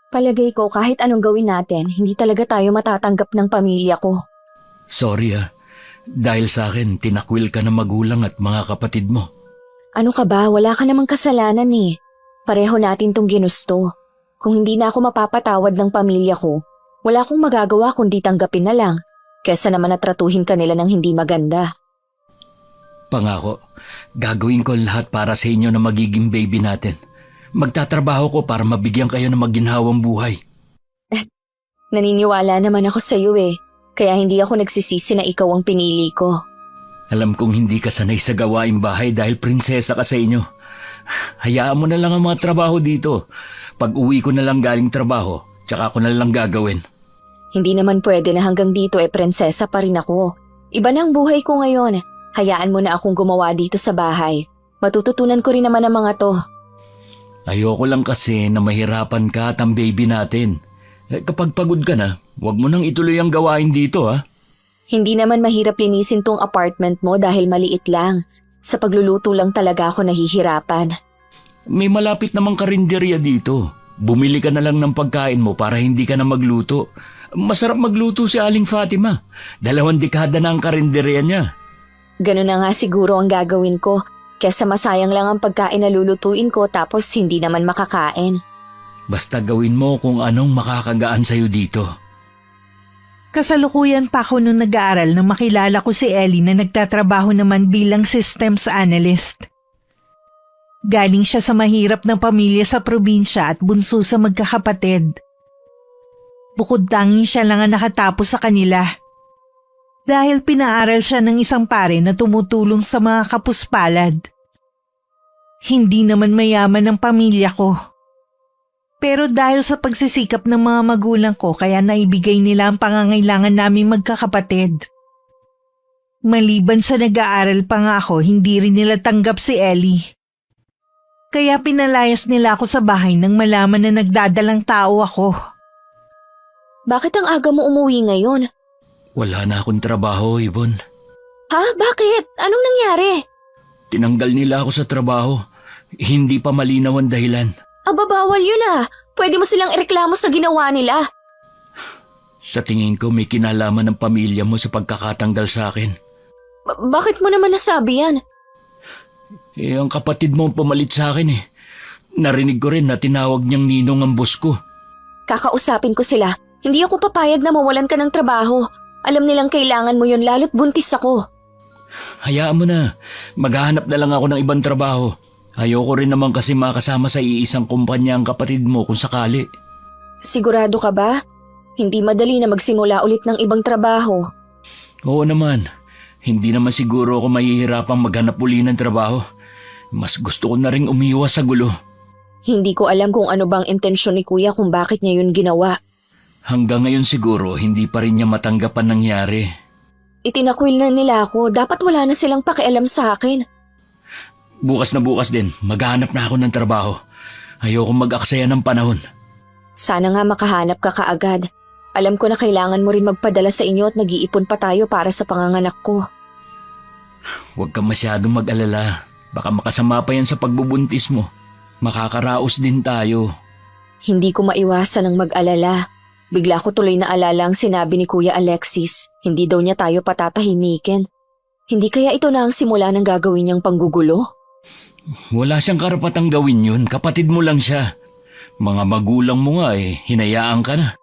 Palagay ko kahit anong gawin natin, hindi talaga tayo matatanggap ng pamilya ko. Sorry dahil sa akin tinakwil ka ng magulang at mga kapatid mo. Ano ka ba? Wala ka namang kasalanan eh. Pareho natin tong ginusto. Kung hindi na ako mapapatawad ng pamilya ko, wala akong magagawa kundi tanggapin na lang. Kesa naman natratuhin ka nila ng hindi maganda. Pangako, gagawin ko lahat para sa inyo na magiging baby natin. Magtatrabaho ko para mabigyan kayo ng maginhawang buhay. Naniniwala naman ako sa iyo eh. Kaya hindi ako nagsisisi na ikaw ang pinili ko. Alam kong hindi ka sanay sa gawaing bahay dahil prinsesa ka sa inyo. Hayaan mo na lang ang mga trabaho dito. Pag uwi ko na lang galing trabaho, tsaka ko na lang gagawin. Hindi naman pwede na hanggang dito prinsesa pa rin ako. Iba na ang buhay ko ngayon. Hayaan mo na akong gumawa dito sa bahay. Matututunan ko rin naman ang mga to. Ayoko lang kasi na mahirapan ka at ang baby natin. Kapag pagod ka na, huwag mo nang ituloy ang gawain dito Hindi naman mahirap linisin tong apartment mo dahil maliit lang. Sa pagluluto lang talaga ako nahihirapan. May malapit namang karinderya dito. Bumili ka na lang ng pagkain mo para hindi ka na magluto. Masarap magluto si Aling Fatima. 2 dekada na ang karinderya niya. Ganun na nga siguro ang gagawin ko. Kesa masayang lang ang pagkain na lulutuin ko tapos hindi naman makakain. Basta gawin mo kung anong makakagaan sa'yo dito. Kasalukuyan pa ako nung nag-aaral nang makilala ko si Ellie na nagtatrabaho naman bilang systems analyst. Galing siya sa mahirap na pamilya sa probinsya at bunso sa magkakapatid. Bukod tanging siya lang ang nakatapos sa kanila. Dahil pinaaral siya ng isang pare na tumutulong sa mga kapuspalad. Hindi naman mayaman ang pamilya ko. Pero dahil sa pagsisikap ng mga magulang ko kaya naibigay nila ang pangangailangan naming magkakapatid. Maliban sa nag-aaral pa nga ako, hindi rin nila tanggap si Ellie. Kaya pinalayas nila ako sa bahay nang malaman na nagdadalang tao ako. Bakit ang aga mo umuwi ngayon? Wala na akong trabaho, Ibon. Ha? Bakit? Anong nangyari? Tinanggal nila ako sa trabaho. Hindi pa malinaw ang dahilan. Aba, bawal yun Pwede mo silang ireklamo sa ginawa nila. Sa tingin ko may kinalaman ng pamilya mo sa pagkakatanggal sa akin. Bakit mo naman nasabi yan? Ang kapatid mo ang pumalit sa akin Narinig ko rin na tinawag niyang ninong ang boss ko. Kakausapin ko sila. Hindi ako papayag na mawalan ka ng trabaho. Alam nilang kailangan mo yun lalo't buntis ako. Hayaan mo na. Maghahanap na lang ako ng ibang trabaho. Ayoko rin naman kasi makasama sa iisang kumpanya ang kapatid mo kung sakali. Sigurado ka ba? Hindi madali na magsimula ulit ng ibang trabaho. Oo naman. Hindi naman siguro ako mahihirapang maghanap uli ng trabaho. Mas gusto ko na ring umiwas sa gulo. Hindi ko alam kung ano bang intensyon ni Kuya kung bakit niya yun ginawa. Hanggang ngayon siguro hindi pa rin niya matanggap ang nangyari. Itinakwil na nila ako. Dapat wala na silang pakialam sa akin. Bukas na bukas din, maghahanap na ako ng trabaho. Ayoko mag-aksaya ng panahon. Sana nga makahanap ka kaagad. Alam ko na kailangan mo rin magpadala sa inyo at nag-iipon pa tayo para sa panganganak ko. Huwag kang masyadong mag-alala. Baka makasama pa yan sa pagbubuntis mo. Makakaraos din tayo. Hindi ko maiwasan ang mag-alala. Bigla ko tuloy na alala ang sinabi ni Kuya Alexis. Hindi daw niya tayo patatahimikin. Hindi kaya ito na ang simula ng gagawin niyang panggugulo? Wala siyang karapatang gawin yun. Kapatid mo lang siya. Mga magulang mo nga hinayaan ka na.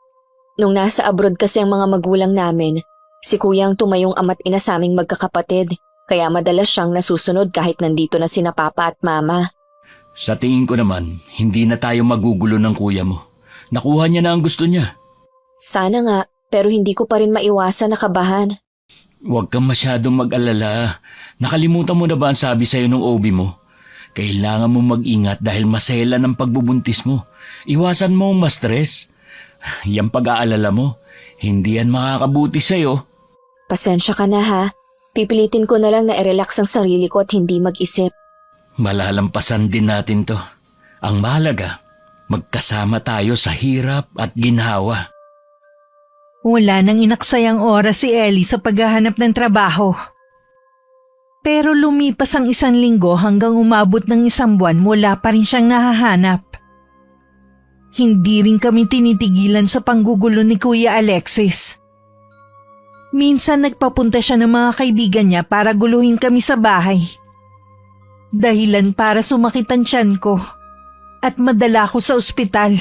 Nung nasa abroad kasi ang mga magulang namin, si Kuya ang tumayong ama't ina sa aming magkakapatid. Kaya madalas siyang nasusunod kahit nandito na sina Papa at Mama. Sa tingin ko naman, hindi na tayo magugulo ng kuya mo. Nakuha niya na ang gusto niya. Sana nga, pero hindi ko pa rin maiwasan na kabahan. Huwag kang masyadong mag-alala. Nakalimutan mo na ba ang sabi sa'yo ng OB mo? Kailangan mo mag-ingat dahil masela ng pagbubuntis mo. Iwasan mo ang ma-stress. Yang pag-aalala mo, hindi yan makakabuti sa'yo. Pasensya ka na ha. Pipilitin ko na lang na i-relax ang sarili ko at hindi mag-isip. Malalampasan din natin to. Ang mahalaga, magkasama tayo sa hirap at ginhawa. Wala nang inaksayang oras si Ellie sa paghahanap ng trabaho. Pero lumipas ang 1 linggo hanggang umabot ng 1 buwan wala pa rin siyang nahahanap. Hindi rin kami tinitigilan sa panggugulo ni Kuya Alexis. Minsan nagpapunta siya ng mga kaibigan niya para guluhin kami sa bahay. Dahilan para sumakit ang tiyan ko at madala ko sa ospital.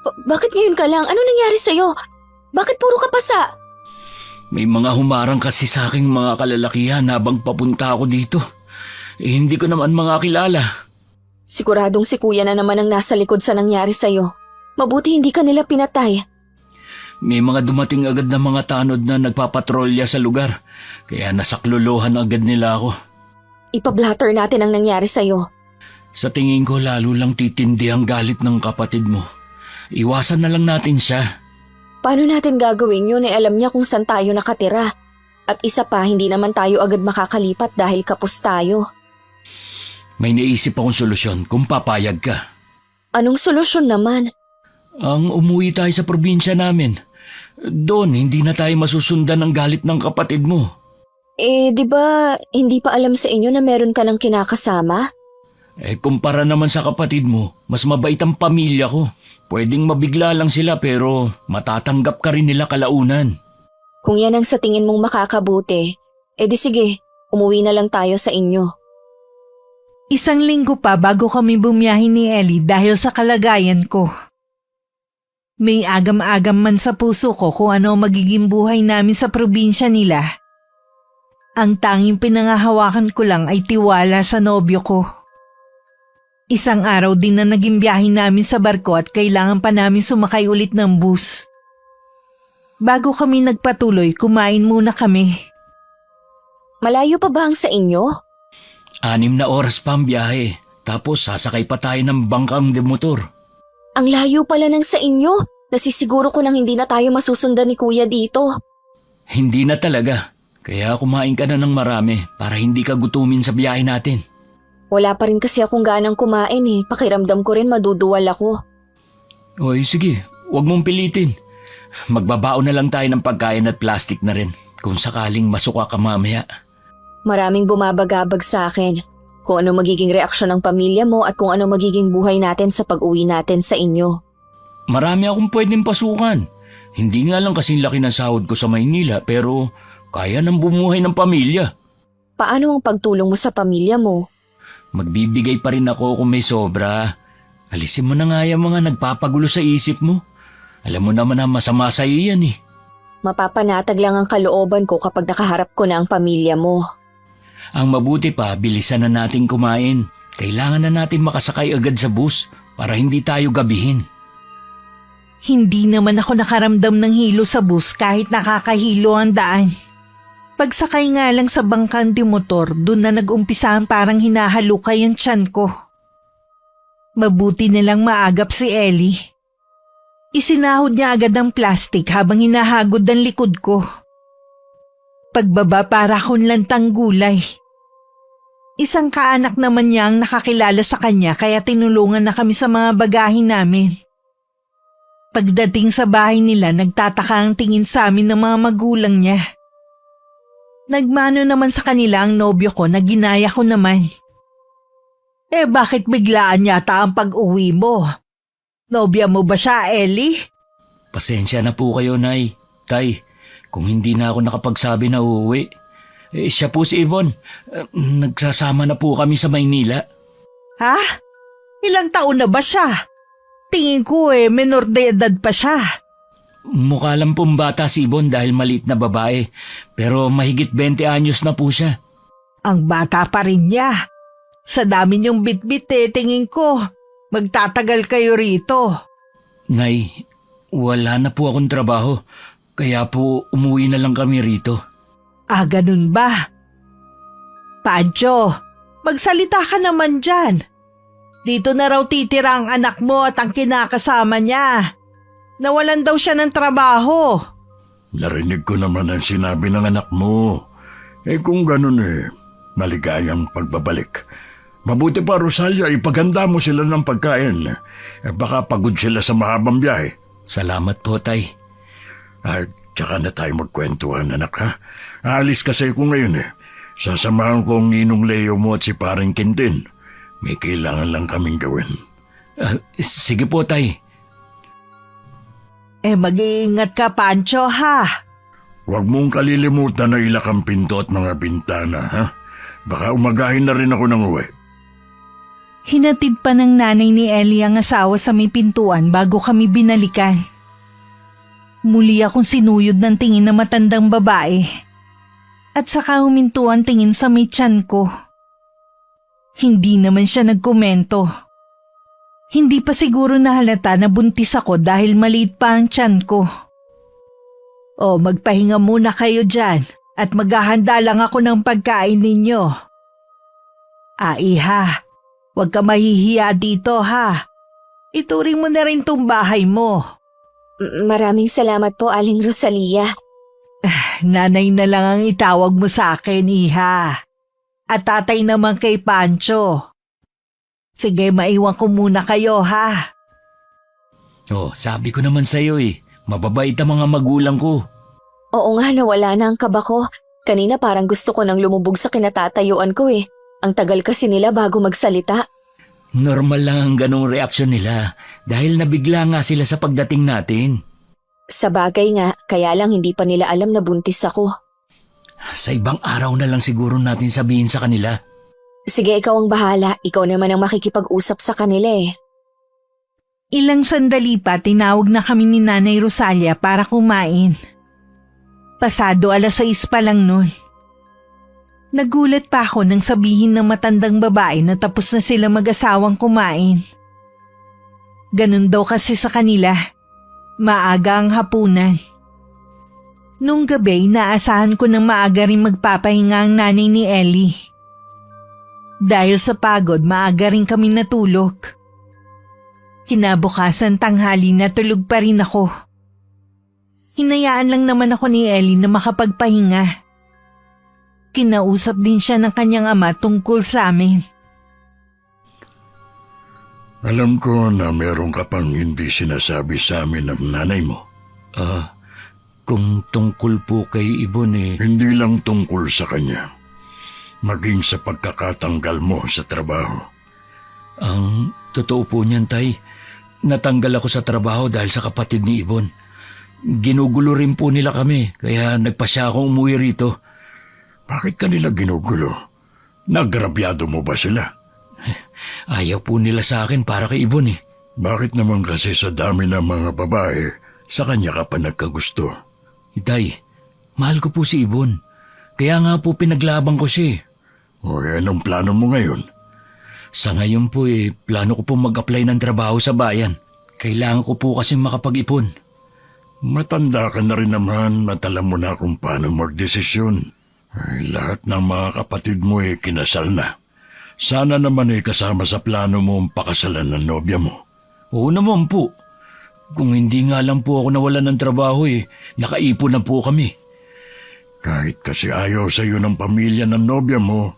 Bakit ngayon ka lang? Ano nangyari sa'yo? Bakit puro ka pasa? May mga humarang kasi sa aking mga kalalakihan habang papunta ako dito. Hindi ko naman mga kilala. Siguradong si kuya na naman ang nasa likod sa nangyari sa'yo. Mabuti hindi ka nila pinatay. May mga dumating agad na mga tanod na nagpapatrolya sa lugar, kaya nasaklolohan agad nila ako. Ipablatter natin ang nangyari sa'yo. Sa tingin ko lalo lang titindi ang galit ng kapatid mo. Iwasan na lang natin siya. Paano natin gagawin yun alam niya kung saan tayo nakatira? At isa pa, hindi naman tayo agad makakalipat dahil kapos tayo. May naisip akong solusyon kung papayag ka. Anong solusyon naman? Ang umuwi tayo sa probinsya namin. Doon, hindi na tayo masusundan ng galit ng kapatid mo. Di ba hindi pa alam sa inyo na meron ka ng kinakasama? Kumpara naman sa kapatid mo, mas mabait ang pamilya ko. Pwedeng mabigla lang sila pero matatanggap ka rin nila kalaunan. Kung yan ang sa tingin mong makakabuti, di sige, umuwi na lang tayo sa inyo. Isang linggo pa bago kami bumiyahin ni Ellie dahil sa kalagayan ko. May agam-agam man sa puso ko kung ano ang magiging buhay namin sa probinsya nila. Ang tanging pinangahawakan ko lang ay tiwala sa nobyo ko. Isang araw din na naging biyahe namin sa barko at kailangan pa namin sumakay ulit ng bus. Bago kami nagpatuloy, kumain muna kami. Malayo pa ba ang sa inyo? 6 na oras pa ang biyahe, tapos sasakay pa tayo ng bangkang de motor. Ang layo pala ng sa inyo. Nasisiguro ko nang hindi na tayo masusundan ni kuya dito. Hindi na talaga, kaya kumain ka na ng marami para hindi ka gutumin sa biyahe natin. Wala pa rin kasi akong ganang kumain Pakiramdam ko rin maduduwal ako. Oy, sige, huwag mong pilitin. Magbabaon na lang tayo ng pagkain at plastic na rin kung sakaling masuka ka mamaya. Maraming bumabagabag sa akin. Kung ano magiging reaksyon ng pamilya mo at kung ano magiging buhay natin sa pag-uwi natin sa inyo. Marami akong pwedeng pasukan. Hindi nga lang kasing laki ng sahod ko sa Maynila pero kaya nang bumuhay ng pamilya. Paano ang pagtulong mo sa pamilya mo? Magbibigay pa rin ako kung may sobra. Alisin mo na nga yung mga nagpapagulo sa isip mo. Alam mo naman na masama sa iyo yan Mapapanatag lang ang kalooban ko kapag nakaharap ko na ang pamilya mo. Ang mabuti pa, bilisan na natin kumain. Kailangan na natin makasakay agad sa bus para hindi tayo gabihin. Hindi naman ako nakaramdam ng hilo sa bus kahit nakakahilo ang daan. Pagsakay nga lang sa bangkang de motor, doon na nag-umpisa ang parang hinahalukay ang tiyan ko. Mabuti nilang maagap si Ellie. Isinahod niya agad ang plastic habang hinahagod ang likod ko. Pagbaba para akong lantang gulay. Isang kaanak naman niya ang nakakilala sa kanya kaya tinulungan na kami sa mga bagahe namin. Pagdating sa bahay nila, nagtataka ang tingin sa amin ng mga magulang niya. Nagmano naman sa kanila ang nobyo ko na ginaya ko naman. Bakit biglaan yata ang pag-uwi mo? Nobya mo ba siya, Ellie? Pasensya na po kayo, Nay. Tay, kung hindi na ako nakapagsabi na uuwi. Siya po si Yvonne. Nagsasama na po kami sa Maynila. Ha? Ilang taon na ba siya? Tingin ko menor de edad pa siya. Mukha lang pong bata si Yvonne dahil maliit na babae. Pero mahigit 20 anyos na po siya. Ang bata pa rin niya. Sa dami niyong bitbit tingin ko. Magtatagal kayo rito. Nay, wala na po akong trabaho. Kaya po umuwi na lang kami rito. Ganun ba? Pancho, magsalita ka naman dyan. Dito na raw titira ang anak mo at ang kinakasama niya. Nawalan daw siya ng trabaho. Narinig ko naman ang sinabi ng anak mo. Kung ganun maligayang pagbabalik. Mabuti pa, Rosalia, ipaganda mo sila ng pagkain. Baka pagod sila sa mahabang biyahe. Salamat po, Tay. Tsaka na tayo magkwentuhan, anak, ha? Aalis kasi ko ngayon. Sasamahan ko ang ninong Leo mo at si paring Quintin. May kailangan lang kaming gawin. Sige po, Tay. Mag-iingat ka, Pancho, ha? Huwag mong kalilimutan na ilak ang pinto at mga bintana, ha? Baka umagahin na rin ako ng uwi. Hinatid pa ng nanay ni Ellie ang asawa sa may pintuan bago kami binalikan. Muli akong sinuyod ng tingin na matandang babae. At saka huminto ang tingin sa may tiyan ko. Hindi naman siya nagkomento. Hindi pa siguro nahalata na buntis ako dahil maliit pa ang tiyan ko. O magpahinga muna kayo dyan at maghahanda lang ako ng pagkain ninyo. Iha, huwag ka mahihiya dito ha. Ituring mo na rin tong bahay mo. Maraming salamat po, Aling Rosalia. Nanay na lang ang itawag mo sa akin, Iha. At tatay naman kay Pancho. Sige, maiwan ko muna kayo, ha? Sabi ko naman sa'yo mababait ang mga magulang ko. Oo nga, nawala na ang kaba ko. Kanina parang gusto ko nang lumubog sa kinatatayuan ko Ang tagal kasi nila bago magsalita. Normal lang ang ganong reaksyon nila dahil nabigla nga sila sa pagdating natin. Sa bagay nga, kaya lang hindi pa nila alam na buntis ako. Sa ibang araw na lang siguro natin sabihin sa kanila. Sige, ikaw ang bahala. Ikaw naman ang makikipag-usap sa kanila Ilang sandali pa tinawag na kami ni Nanay Rosalia para kumain. Pasado 6:00 pa lang nun. Nagulat pa ako nang sabihin ng matandang babae na tapos na sila mag-asawang kumain. Ganun daw kasi sa kanila. Maaga ang hapunan. Nung gabi, naasahan ko ng maaga rin magpapahinga ang nanay ni Ellie. Dahil sa pagod, maaga rin kami natulog. Kinabukasan tanghali natulog pa rin ako. Hinayaan lang naman ako ni Ellie na makapagpahinga. Kinausap din siya ng kanyang ama tungkol sa amin. Alam ko na meron ka pang hindi sinasabi sa amin ng nanay mo. Kung tungkol po kay Ibon Hindi lang tungkol sa kanya. Maging sa pagkakatanggal mo sa trabaho. Ang totoo po niyan, Tay. Natanggal ako sa trabaho dahil sa kapatid ni Ibon. Ginugulo rin po nila kami, kaya nagpasya akong umuwi rito. Bakit kanila ginugulo? Nagrabyado mo ba sila? Ayaw po nila sa akin para kay Ibon Bakit naman kasi sa dami ng mga babae, sa kanya ka pa nagkagusto? Tay, mahal ko po si Ibon. Kaya nga po pinaglaban ko siya Anong plano mo ngayon? Sa ngayon po plano ko po mag-apply ng trabaho sa bayan. Kailangan ko po kasi makapag-ipon. Matanda ka na rin naman at alam mo na kung paano magdesisyon. Lahat ng mga kapatid mo kinasal na. Sana naman kasama sa plano mo ang pakasalan ng nobya mo. Oo naman po. Kung hindi nga lang po ako nawalan ng trabaho nakaipon na po kami. Kahit kasi ayaw sa iyo ng pamilya ng nobya mo,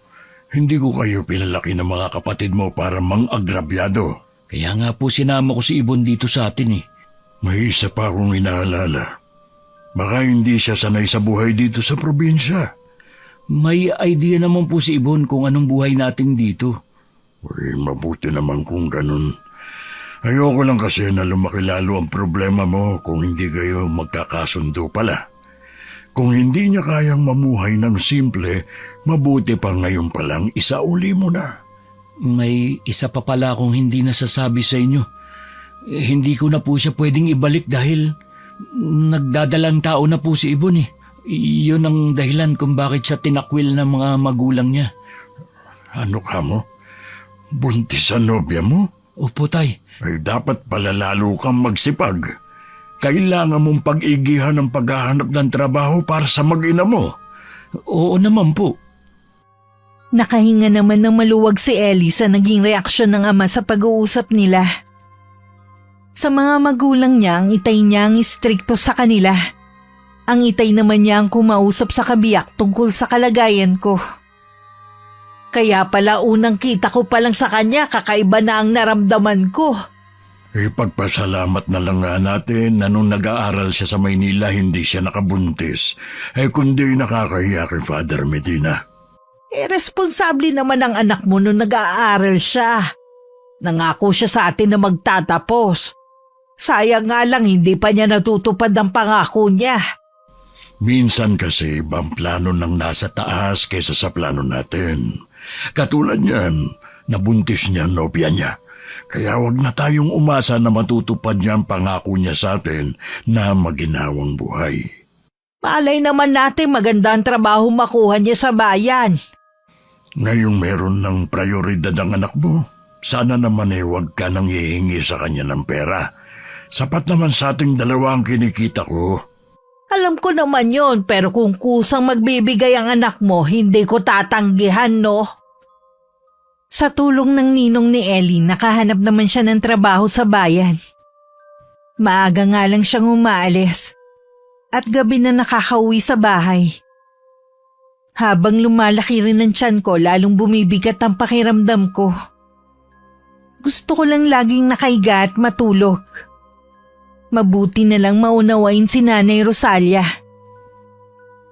hindi ko kayo pinalaki ng mga kapatid mo para mang-agrabyado. Kaya nga po sinama ko si Ibon dito sa atin May isa pa akong inaalala. Baka hindi siya sanay sa buhay dito sa probinsya. May idea naman po si Ibon kung anong buhay natin dito. Mabuti naman kung ganun. Ayoko lang kasi na lumaki lalo ang problema mo kung hindi kayo magkakasundo pala. Kung hindi niya kayang mamuhay ng simple, mabuti pa ngayon palang isauli mo na. May isa pa pala akong hindi nasasabi sa inyo. Hindi ko na po siya pwedeng ibalik dahil nagdadalang tao na po si Ibon Iyon ang dahilan kung bakit siya tinakwil ng mga magulang niya. Ano ka mo? Buntis ang nobya mo? Opo, Tay. Dapat pala lalo kang magsipag. Kailangan mong pag-igihan ng paghahanap ng trabaho para sa mag-ina mo. Oo naman po. Nakahinga naman ng maluwag si Ellie sa naging reaksyon ng ama sa pag-uusap nila. Sa mga magulang niya, ang itay niya ang istrikto sa kanila. Ang itay naman niya ang kumausap sa kabiyak tungkol sa kalagayan ko. Kaya pala unang kita ko palang sa kanya, kakaiba na ang naramdaman ko. Ipagpasalamat na lang nga natin na nung nag-aaral siya sa Maynila hindi siya nakabuntis. Kundi nakakahiya kay Father Medina. Responsable naman ang anak mo nung nag-aaral siya. Nangako siya sa atin na magtatapos. Sayang nga lang hindi pa niya natutupad ang pangako niya. Minsan kasi ibang plano ng nasa taas kaysa sa plano natin. Katulad niyan, nabuntis niya ang nobya niya. Kaya wag na tayong umasa na matutupad niya ang pangako niya sa atin na maginhawang buhay. Malay naman natin maganda ang trabaho makuha niya sa bayan. Ngayong meron ng prioridad ang anak mo, sana naman huwag ka nang hihingi sa kanya ng pera. Sapat naman sa ating dalawa ang kinikita ko. Alam ko naman yon, pero kung kusang magbibigay ang anak mo, hindi ko tatanggihan, no? Sa tulong ng ninong ni Ellie, nakahanap naman siya ng trabaho sa bayan. Maaga nga lang siyang umaalis at gabi na nakakauwi sa bahay. Habang lumalaki rin ang tiyan ko, lalong bumibigat ang pakiramdam ko. Gusto ko lang laging nakahiga at matulog. Mabuti na lang maunawain si Nanay Rosalia.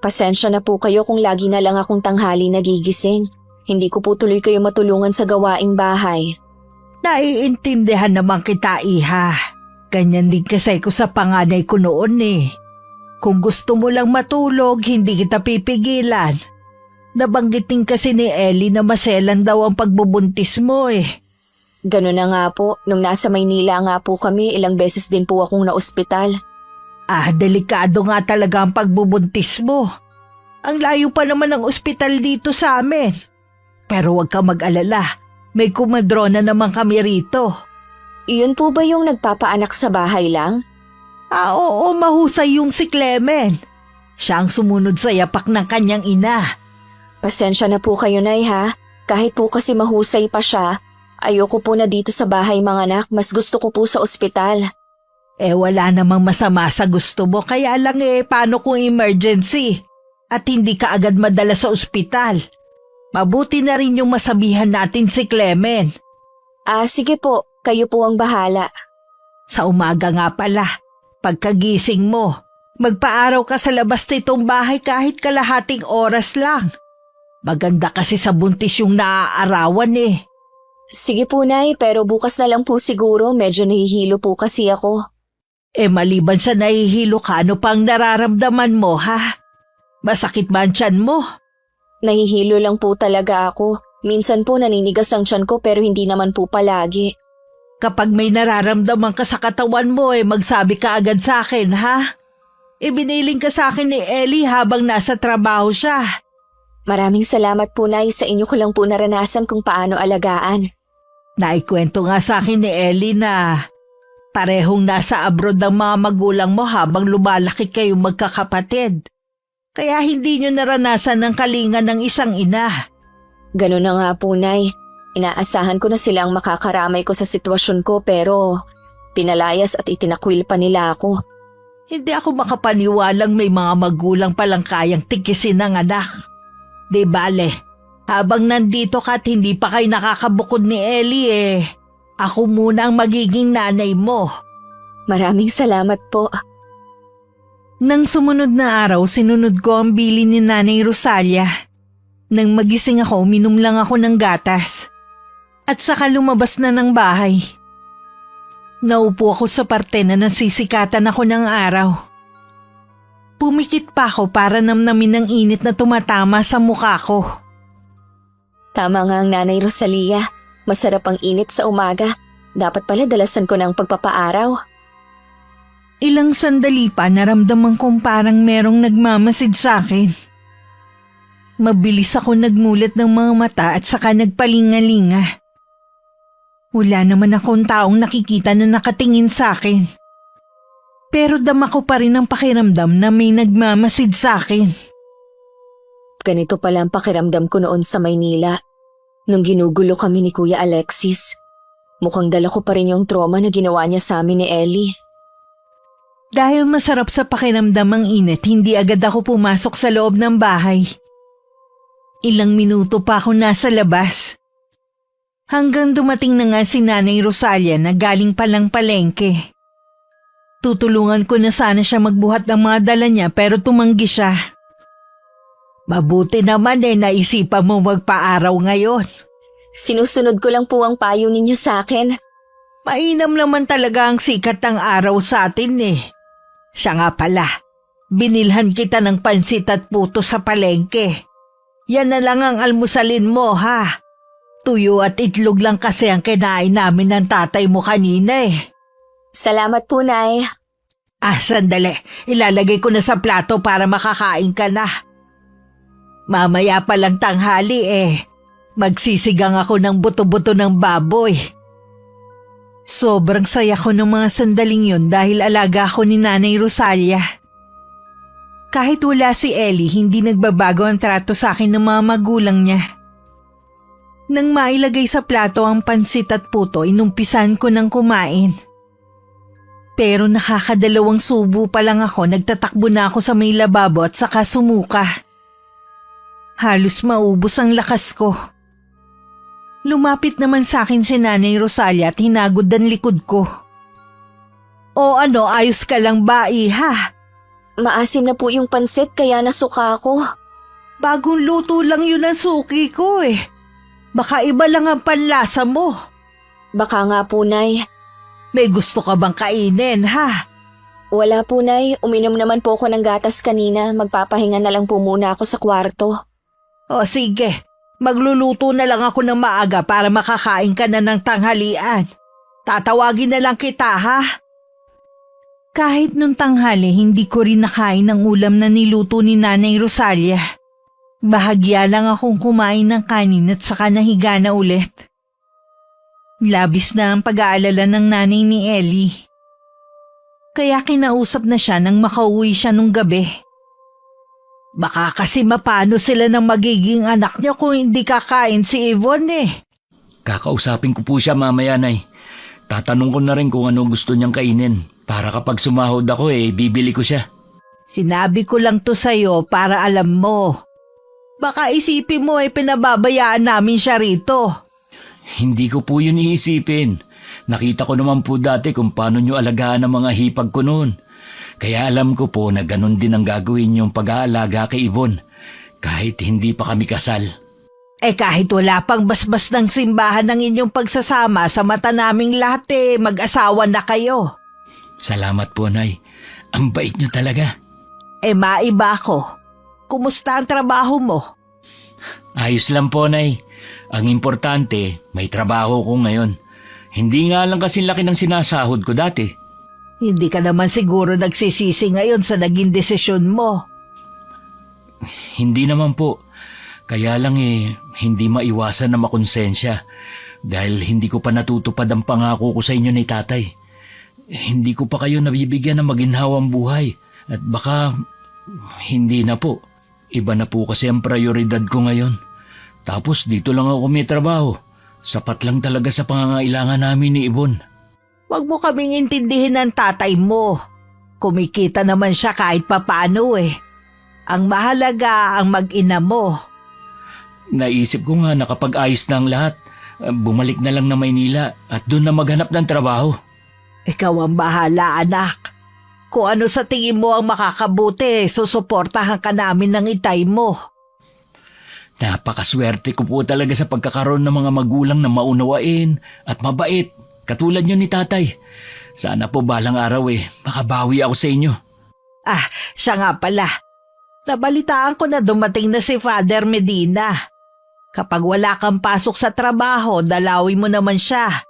Pasensya na po kayo kung lagi na lang akong tanghali nagigising. Hindi ko po tuloy kayo matulungan sa gawaing bahay. Naiintindihan naman kita, Iha. Ganyan din kasi ko sa panganay ko noon eh. Kung gusto mo lang matulog, hindi kita pipigilan. Nabanggitin kasi ni Ellie na maselan daw ang pagbubuntis mo eh. Ganun na nga po, nung nasa Maynila nga po kami, ilang beses din po akong naospital. Delikado nga talaga ang pagbubuntis mo. Ang layo pa naman ng ospital dito sa amin. Pero huwag ka mag-alala, may kumadrona naman kami rito. Iyon po ba yung nagpapaanak sa bahay lang? Oo, mahusay yung si Clement. Siya ang sumunod sa yapak ng kanyang ina. Pasensya na po kayo, Nay, ha? Kahit po kasi mahusay pa siya, ayoko po na dito sa bahay mga anak, mas gusto ko po sa ospital. Wala namang masama sa gusto mo, kaya lang paano kung emergency? At hindi ka agad madala sa ospital? Mabuti na rin yung masabihan natin si Clement. Sige po, kayo po ang bahala. Sa umaga nga pala, pagkagising mo, magpaaraw ka sa labas nitong bahay kahit kalahating oras lang. Maganda kasi sa buntis yung naaarawan eh. Sige po, Nay, pero bukas na lang po siguro, medyo nahihilo po kasi ako. Maliban sa nahihilo ka, ano pang nararamdaman mo, ha? Masakit ba ang tiyan mo? Nahihilo lang po talaga ako. Minsan po naninigas ang tiyan ko pero hindi naman po palagi. Kapag may nararamdaman ka sa katawan mo, magsabi ka agad sa akin, ha? Ibiniling ka sa akin ni Ellie habang nasa trabaho siya. Maraming salamat po, Nay, sa inyo ko lang po naranasan kung paano alagaan. Naikwento nga sa akin ni Ellie na parehong nasa abroad ang mga magulang mo habang lumalaki kayong magkakapatid. Kaya hindi nyo naranasan ng kalinga ng isang ina. Ganun na nga po, Nay. Inaasahan ko na silang makakaramay ko sa sitwasyon ko pero pinalayas at itinakwil pa nila ako. Hindi ako makapaniwalang may mga magulang palang kayang tikisin ng anak. Di bale, habang nandito ka at hindi pa kayo nakakabukod ni Ellie ako muna ang magiging nanay mo. Maraming salamat po. Nang sumunod na araw, sinunod ko ang bili ni Nanay Rosalia. Nang magising ako, minom lang ako ng gatas. At saka lumabas na ng bahay. Naupo ako sa parte na nasisikatan ako ng araw. Pumikit pa ako para namnamin ang init na tumatama sa mukha ko. Tama nga ang Nanay Rosalia. Masarap ang init sa umaga. Dapat pala dalasan ko ng pagpapaaraw. Ilang sandali pa naramdaman kong parang merong nagmamasid sa akin. Mabilis ako nagmulat ng mga mata at saka nagpalingalinga. Wala naman akong taong nakikita na nakatingin sa akin. Pero dama ko pa rin ang pakiramdam na may nagmamasid sa akin. Ganito pala ang pakiramdam ko noon sa Maynila. Nung ginugulo kami ni Kuya Alexis. Mukhang dala ko pa rin yung trauma na ginawa niya sa amin ni Ellie. Dahil masarap sa pakiramdam ang init, hindi agad ako pumasok sa loob ng bahay. Ilang minuto pa ako nasa labas. Hanggang dumating na nga si Nanay Rosalia na galing palang palengke. Tutulungan ko na sana siya magbuhat ng mga dala niya pero tumanggi siya. Mabuti naman naisipan mo magpaaraw ngayon. Sinusunod ko lang po ang payo ninyo sa akin. Mainam naman talaga ang sikat ng araw sa atin eh. Siya nga pala, binilhan kita ng pansit at puto sa palengke. Yan na lang ang almusalin mo ha. Tuyo at itlog lang kasi ang kinain namin ng tatay mo kanina eh. Salamat po, Nay. Sandali. Ilalagay ko na sa plato para makakain ka na. Mamaya pa lang tanghali eh. Magsisigang ako ng buto-buto ng baboy. Sobrang saya ko ng mga sandaling yun dahil alaga ako ni Nanay Rosalia. Kahit wala si Ellie, hindi nagbabago ang trato sa akin ng mga magulang niya. Nang mailagay sa plato ang pansit at puto, inumpisan ko ng kumain. Pero nakakadalawang subo pa lang ako, nagtatakbo na ako sa may lababo at saka sumuka. Halos maubos ang lakas ko. Lumapit naman sa akin si Nanay Rosalia at hinagod ang likod ko. O ano, ayos ka lang ba, iha? Maasim na po yung pansit kaya nasuka ako. Bagong luto lang yun ang suki ko eh. Baka iba lang ang panlasa mo. Baka nga po, Nay. May gusto ka bang kainin, ha? Wala po, Nay. Uminom naman po ako ng gatas kanina. Magpapahinga na lang po muna ako sa kwarto. O sige, magluluto na lang ako ng maaga para makakain ka na ng tanghalian. Tatawagin na lang kita, ha? Kahit nung tanghali, hindi ko rin nakain ang ulam na niluto ni Nanay Rosalia. Bahagya lang akong kumain ng kanin at saka nahiga na ulit. Labis na ang pag-aalala ng nanay ni Ellie. Kaya kinausap na siya nang makauwi siya nung gabi. Baka kasi mapano sila ng magiging anak niya kung hindi kakain si Yvonne eh. Kakausapin ko po siya mamaya, Nay. Tatanong ko na rin kung ano gusto niyang kainin. Para kapag sumahod ako bibili ko siya. Sinabi ko lang to sa'yo para alam mo. Baka isipin mo pinababayaan namin siya rito. Hindi ko po yun iisipin. Nakita ko naman po dati kung paano niyo alagaan ang mga hipag ko noon. Kaya alam ko po na ganun din ang gagawin yung pag-aalaga kay Yvonne. Kahit hindi pa kami kasal. Kahit wala pang basbas ng simbahan ng inyong pagsasama sa mata naming lahat mag-asawa na kayo. Salamat po, Nay. Ang bait niyo talaga. Maiba ako. Kumusta ang trabaho mo? Ayos lang po, Nay. Ang importante, may trabaho ko ngayon. Hindi nga lang kasi laki ng sinasahod ko dati. Hindi ka naman siguro nagsisisi ngayon sa naging desisyon mo. Hindi naman po. Kaya lang hindi maiwasan na makonsensya dahil hindi ko pa natutupad ang pangako ko sa inyo ni tatay. Hindi ko pa kayo nabibigyan ng maginhawang buhay at baka hindi na po. Iba na po kasi ang prioridad ko ngayon. Tapos dito lang ako may trabaho. Sapat lang talaga sa pangangailangan namin ni Yvonne. Huwag mo kaming intindihin ng tatay mo. Kumikita naman siya kahit papaano Ang mahalaga ang mag-ina mo. Naisip ko nga na kapag ayos na ang lahat, bumalik na lang na Maynila at doon na maghanap ng trabaho. Ikaw ang bahala, anak. Kung ano sa tingin mo ang makakabuti, susuportahan ka namin ng itay mo. Napakaswerte ko po talaga sa pagkakaroon ng mga magulang na maunawain at mabait, katulad nyo ni tatay. Sana po balang araw makabawi ako sa inyo. Siya nga pala. Nabalitaan ko na dumating na si Father Medina. Kapag wala kang pasok sa trabaho, dalawin mo naman siya.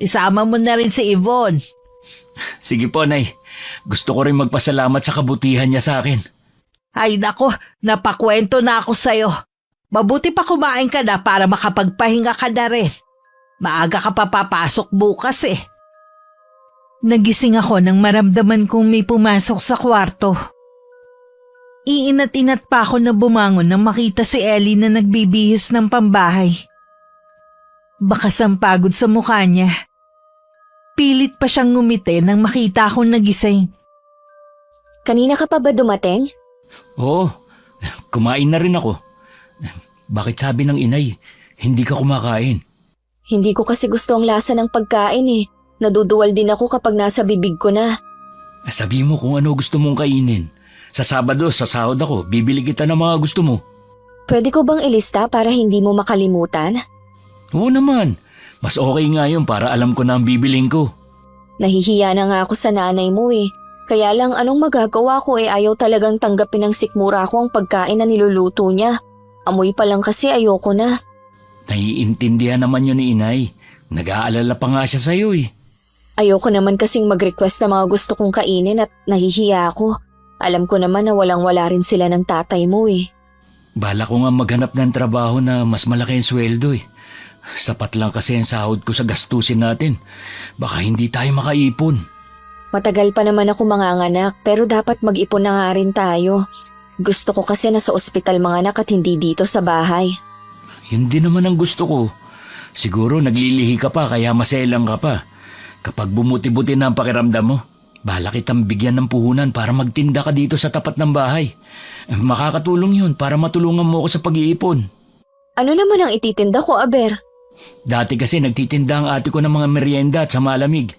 Isama mo na rin si Yvonne. Sige po, Nay. Gusto ko rin magpasalamat sa kabutihan niya sa akin. Ay nako, napakwento na ako sa'yo. Mabuti pa kumain ka na para makapagpahinga ka na rin. Maaga ka pa papasok bukas Nagising ako nang maramdaman kong may pumasok sa kwarto. Iinat-inat pa ako na bumangon nang makita si Ellie na nagbibihis ng pambahay. Bakas ang pagod sa mukha niya. Pilit pa siyang ngumiti nang makita akong nagising. Kanina ka pa ba dumating? Oo, kumain na rin ako. Bakit sabi ng inay, hindi ka kumakain? Hindi ko kasi gusto ang lasa ng pagkain Naduduwal din ako kapag nasa bibig ko na. Sabi mo kung ano gusto mong kainin. Sa Sabado, sa sahod ako, bibili kita ng mga gusto mo. Pwede ko bang ilista para hindi mo makalimutan? Oo naman. Mas okay nga yun para alam ko na ang bibiling ko. Nahihiya na nga ako sa nanay mo eh. Kaya lang anong magagawa ko ayaw talagang tanggapin ng sikmura ko ang pagkain na niluluto niya. Amoy pa lang kasi ayoko na. Naiintindihan naman yun ni inay. Nag-aalala pa nga siya sa'yo eh. Ayoko naman kasing mag-request na mga gusto kong kainin at nahihiya ako. Alam ko naman na walang-wala rin sila ng tatay mo eh. Bala ko nga maghanap ng trabaho na mas malaki ang sweldo eh. Sapat lang kasi ang sahod ko sa gastusin natin. Baka hindi tayo makaipon. Matagal pa naman ako manganganak pero dapat mag-ipon na nga rin tayo. Gusto ko kasi nasa ospital manganak at hindi dito sa bahay. Yun din naman ang gusto ko. Siguro naglilihi ka pa kaya maselang ka pa. Kapag bumuti-buti na ang pakiramdam mo, bala kitang bigyan ng puhunan para magtinda ka dito sa tapat ng bahay. Makakatulong yun para matulungan mo ako sa pag-iipon. Ano naman ang ititinda ko, Aber? Dati kasi nagtitinda ang ate ko ng mga merienda at sa malamig.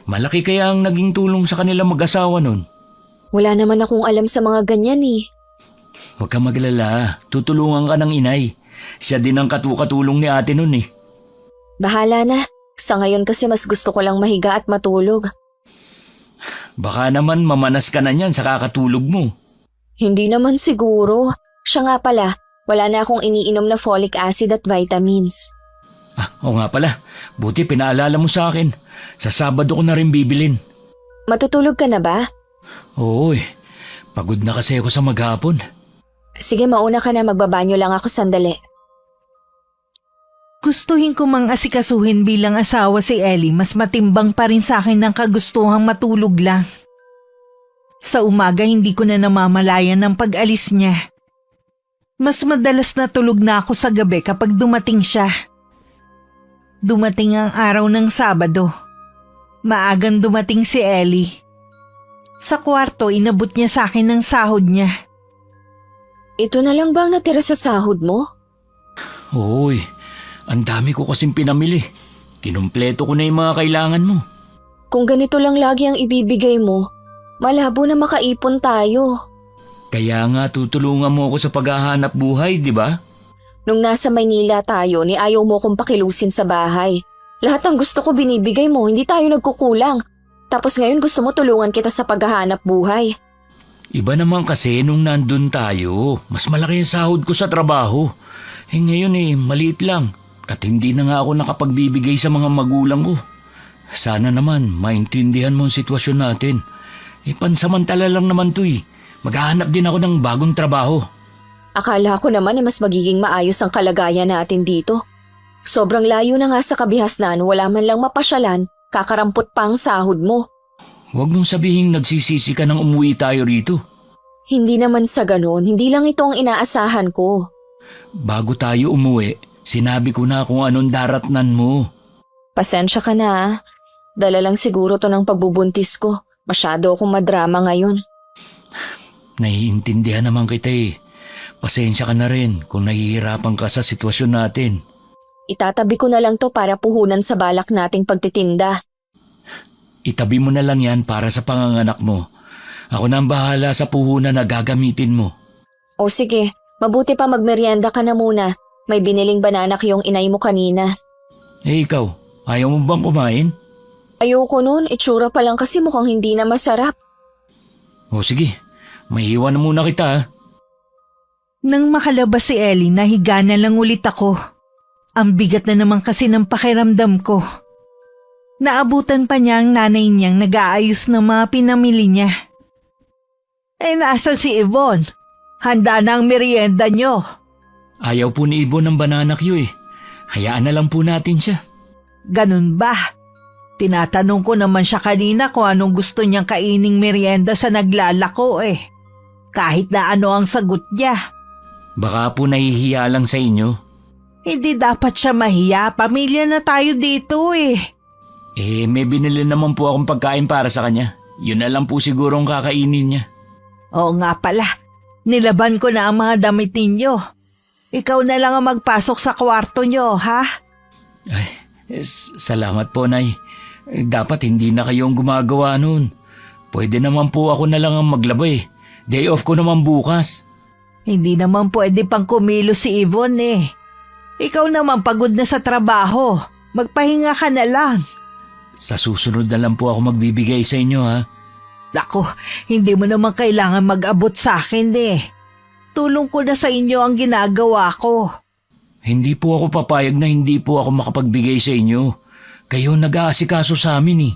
Malaki kaya ang naging tulong sa kanila mag-asawa nun. Wala naman akong alam sa mga ganyan eh. Huwag kang maglala, tutulungan ka ng inay. Siya din ang katulong ni ate nun eh. Bahala na. Sa ngayon kasi mas gusto ko lang mahiga at matulog. Baka naman mamanas ka na niyan sa kakatulog mo. Hindi naman siguro. Siya nga pala, wala na akong iniinom na folic acid at vitamins. Oo nga pala, buti pinaalala mo sa akin. Sa Sabado ko na rin bibilin. Matutulog ka na ba? Oo pagod na kasi ako sa maghapon. Sige, mauna ka na, magbabanyo lang ako sandali. Gustuhin ko mang asikasuhin bilang asawa si Ellie, mas matimbang pa rin sa akin ng kagustuhang matulog lang. Sa umaga hindi ko na namamalayan ng pag-alis niya. Mas madalas na tulog na ako sa gabi kapag dumating siya. Dumating ang araw ng Sabado. Maagang dumating si Ellie. Sa kwarto, inabot niya sa akin ng sahod niya. Ito na lang ba ang natira sa sahod mo? Oo ang dami ko kasing pinamili. Kinumpleto ko na yung mga kailangan mo. Kung ganito lang lagi ang ibibigay mo, malabo na makaipon tayo. Kaya nga tutulungan mo ako sa paghahanap buhay, di ba? Nung nasa Maynila tayo, ni ayaw mo kong pakilusin sa bahay. Lahat ng gusto ko binibigay mo, hindi tayo nagkukulang. Tapos ngayon gusto mo tulungan kita sa paghahanap buhay. Iba naman kasi nung nandun tayo, mas malaki ang sahod ko sa trabaho. Ngayon maliit lang. At hindi na nga ako nakapagbibigay sa mga magulang ko. Sana naman maintindihan mo ang sitwasyon natin. Pansamantala lang naman to Maghahanap din ako ng bagong trabaho. Akala ko naman mas magiging maayos ang kalagayan natin dito. Sobrang layo na nga sa kabihasnan, wala man lang mapasyalan, kakarampot pa ang sahod mo. Huwag mong sabihing nagsisisi ka nang umuwi tayo rito. Hindi naman sa ganon, hindi lang ito ang inaasahan ko. Bago tayo umuwi, sinabi ko na kung anong daratnan mo. Pasensya ka na. Dala lang siguro to ng pagbubuntis ko. Masyado akong madrama ngayon. Naiintindihan naman kita Pasensya ka na rin kung nahihirapan ka sa sitwasyon natin. Itatabi ko na lang to para puhunan sa balak nating pagtitinda. Itabi mo na lang yan para sa panganganak mo. Ako na ang bahala sa puhunan na gagamitin mo. O sige, mabuti pa magmerienda ka na muna. May biniling banana yung inay mo kanina. Ikaw, ayaw mo bang kumain? Ayoko nun, itsura pa lang kasi mukhang hindi na masarap. O sige, maiiwan na muna kita. Nang makalabas si Ellie, nahiga na lang ulit ako. Ang bigat na naman kasi ng pakiramdam ko. Naabutan pa niya ang nanay niyang nag-aayos ng mga pinamili niya. Nasa si Yvonne? Handa na ang merienda niyo. Ayaw po ni Ibo ng banana Q Hayaan na lang po natin siya. Ganun ba? Tinatanong ko naman siya kanina kung anong gusto niyang kaining merienda sa naglalako Kahit na ano ang sagot niya. Baka po nahihiya lang sa inyo. Hindi dapat siya mahiya. Pamilya na tayo dito May binili naman po akong pagkain para sa kanya. Yun na lang po siguro ang kakainin niya. Oo nga pala. Nilaban ko na ang mga damit ninyo. Ikaw na lang ang magpasok sa kwarto niyo, ha? Ay, salamat po, Nay. Dapat hindi na kayong gumagawa nun. Pwede naman po ako na lang ang maglaba Day off ko naman bukas. Hindi naman pwede pang kumilo si Yvonne Ikaw naman pagod na sa trabaho. Magpahinga ka na lang. Sa susunod na lang po ako magbibigay sa inyo ha. Naku, hindi mo naman kailangan mag-abot sa akin eh. Tulong ko na sa inyo ang ginagawa ko. Hindi po ako papayag na hindi po ako makapagbigay sa inyo. Kayo nag-aasikaso sa amin eh.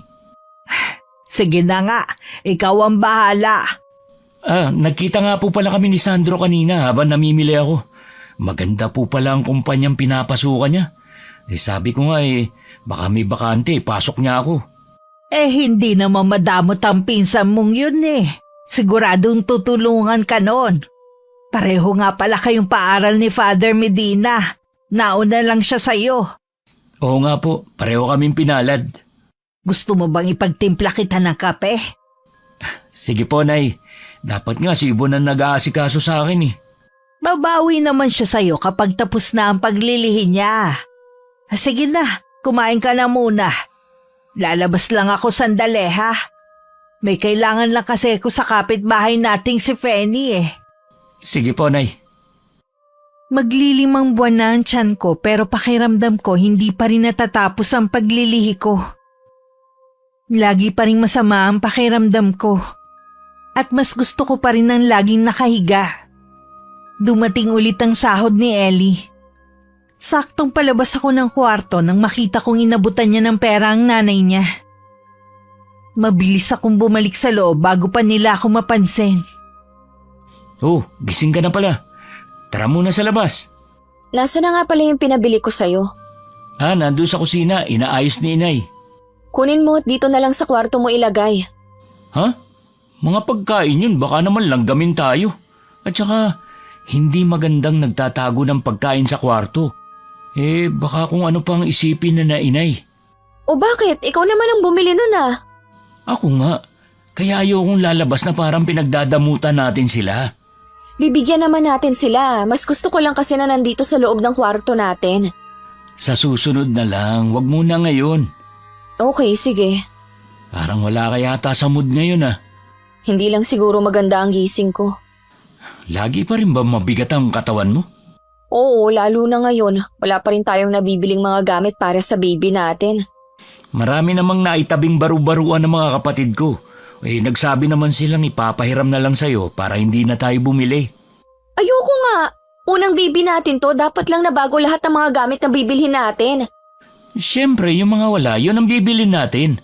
Sige na nga, ikaw ang bahala. Nagkita nga po pala kami ni Sandro kanina habang namimili ako. Maganda po pala ang kumpanyang pinapasukan niya. Sabi ko nga baka may bakante, pasok niya ako. Hindi naman madamot ang pinsan mong yun eh. Siguradong tutulungan ka noon. Pareho nga pala kayong paaral ni Father Medina. Nauna lang siya sa'yo. Oo nga po, pareho kaming pinalad. Gusto mo bang ipagtimpla kita ng kape? Sige po, Nay. Dapat nga si Ibon ang nag-aasikaso sa akin eh. Babawi naman siya sa'yo kapag tapos na ang paglilihi niya. Sige na, kumain ka na muna. Lalabas lang ako sandali ha. May kailangan lang kasi ako sa kapitbahay nating si Fanny eh. Sige po, Nay. Maglilimang buwan na ang tiyan ko pero pakiramdam ko hindi pa rin natatapos ang paglilihi ko. Lagi pa rin masama ang pakiramdam ko. At mas gusto ko pa rin ng laging nakahiga. Dumating ulit ang sahod ni Ellie. Saktong palabas ako ng kwarto nang makita kong inabutan niya ng pera ang nanay niya. Mabilis akong bumalik sa loob bago pa nila ako mapansin. Oh, gising ka na pala. Tara muna sa labas. Nasaan na nga pala yung pinabili ko sa'yo? Nandun sa kusina, inaayos ni Inay. Kunin mo at dito na lang sa kwarto mo ilagay. Ha? Mga pagkain yun, baka naman langgamin tayo. At saka, hindi magandang nagtatago ng pagkain sa kwarto. Baka kung ano pang isipin na Inay. O bakit? Ikaw naman ang bumili nun ah. Ako nga. Kaya ayokong lalabas na parang pinagdadamutan natin sila. Bibigyan naman natin sila. Mas gusto ko lang kasi na nandito sa loob ng kwarto natin. Sa susunod na lang, wag muna ngayon. Okay, sige. Parang wala ka yata sa mood ngayon ah. Hindi lang siguro maganda ang gising ko. Lagi pa rin ba mabigat ang katawan mo? Oo, lalo na ngayon. Wala pa rin tayong nabibiling mga gamit para sa baby natin. Marami namang naitabing baru-baruan ng mga kapatid ko. Nagsabi naman silang ipapahiram na lang sa'yo para hindi na tayo bumili. Ayoko nga. Unang baby natin to, dapat lang na bago lahat ng mga gamit na bibilhin natin. Siyempre, yung mga wala, yun ang bibilin natin.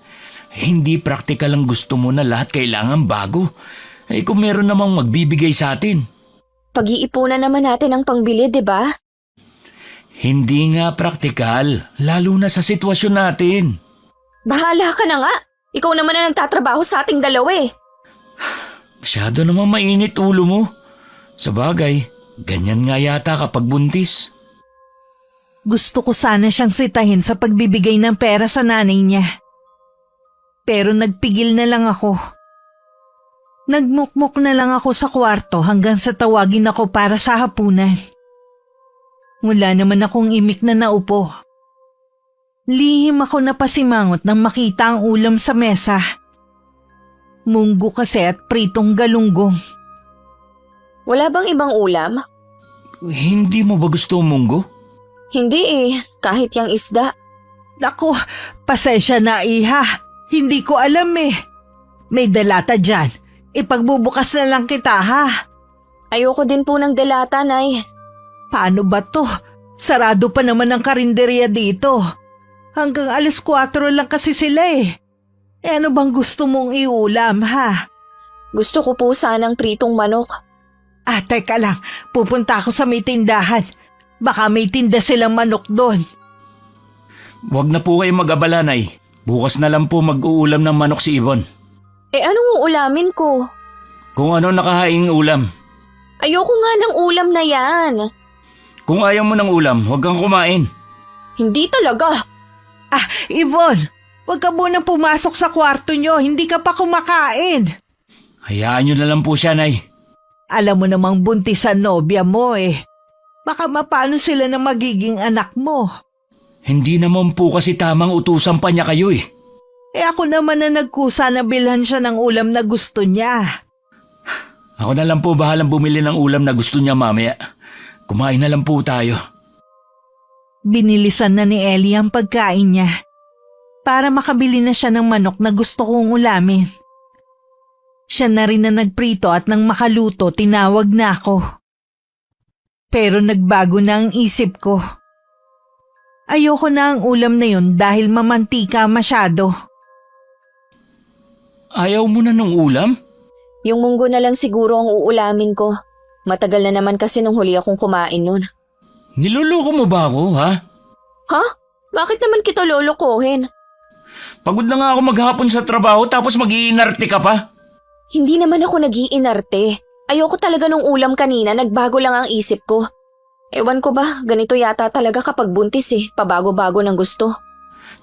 Hindi praktikal ang gusto mo na lahat kailangan bago. Kung meron namang magbibigay sa atin. Pag-iipunan naman natin ang pangbili, di ba? Hindi nga praktikal, lalo na sa sitwasyon natin. Bahala ka na nga. Ikaw naman na nagtatrabaho sa ating dalawa eh. Masyado naman mainit ulo mo. Sa bagay, ganyan nga yata kapag buntis. Gusto ko sana siyang sitahin sa pagbibigay ng pera sa nanay niya. Pero nagpigil na lang ako. Nagmukmok na lang ako sa kwarto hanggang sa tawagin ako para sa hapunan. Wala naman akong imik na naupo. Lihim ako napasimangot nang makita ang ulam sa mesa. Munggo kasi at pritong galunggong. Wala bang ibang ulam? Hindi mo ba gusto munggo? Hindi eh, kahit yung isda. Naku, pasensya na iha. Hindi ko alam eh. May dalata dyan. Ipagbubukas na lang kita ha. Ayoko din po ng delata, Nay. Paano ba to? Sarado pa naman ang karinderya dito. Hanggang 4:00 lang kasi sila eh. Ano bang gusto mong iulam ha? Gusto ko po sanang pritong manok. Teka lang. Pupunta ako sa may tindahan. Baka may tinda silang manok doon. Huwag na po kayo mag-abala, Nay. Bukas na lang po mag-uulam ng manok si Ibon. Anong uulamin ko? Kung ano nakahaing ulam. Ayoko nga ng ulam na yan. Kung ayaw mo ng ulam, huwag kang kumain. Hindi talaga. Yvonne, huwag ka munang pumasok sa kwarto nyo. Hindi ka pa kumakain. Hayaan nyo na lang po siya, Nay. Alam mo namang buntis ang nobya mo eh. Baka mapano sila na magiging anak mo. Hindi naman po kasi tamang utusan pa niya kayo eh. Ako naman na nagkusa na bilhan siya ng ulam na gusto niya. Ako na lang po bahalang bumili ng ulam na gusto niya mamaya. Kumain na lang po tayo. Binilisan na ni Ellie ang pagkain niya para makabili na siya ng manok na gusto kong ulamin. Siya na rin na nagprito at nang makaluto tinawag na ako. Pero nagbago na ang isip ko. Ayoko na ang ulam na yun dahil mamantika masyado. Ayaw mo na ng ulam? Yung munggo na lang siguro ang uulamin ko. Matagal na naman kasi nung huli akong kumain nun. Niloloko mo ba ako, ha? Ha? Bakit naman kita lolokohin? Pagod na nga ako maghapon sa trabaho tapos mag-iinarte ka pa. Hindi naman ako nag-iinarte. Ayoko talaga nung ulam kanina, nagbago lang ang isip ko. Ewan ko ba, ganito yata talaga kapag buntis pabago-bago ng gusto.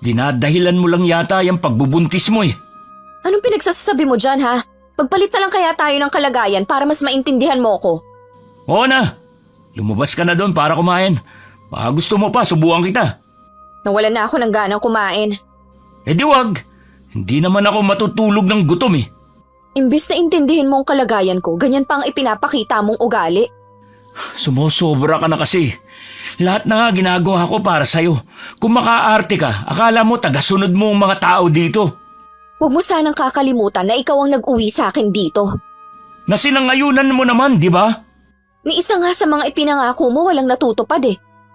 Dinadahilan mo lang yata yung pagbubuntis mo eh. Anong pinagsasabi mo dyan ha? Pagpalit na lang kaya tayo ng kalagayan para mas maintindihan mo ko. Oo na, lumabas ka na doon para kumain. Baka gusto mo pa, subukan kita. Nawalan na ako ng ganang kumain. Eh di wag, hindi naman ako matutulog ng gutom eh. Imbis na intindihin mo ang kalagayan ko, ganyan pa ang ipinapakita mong ugali. Sumusobra ka na kasi. Lahat na nga ginagawa ko para sa'yo. Kung makaarte ka, akala mo tagasunod mo ang mga tao dito. Huwag mo sanang kakalimutan na ikaw ang nag-uwi sa akin dito. Nasinangayunan mo naman, di ba? Ni isa nga sa mga ipinangako mo walang natutupad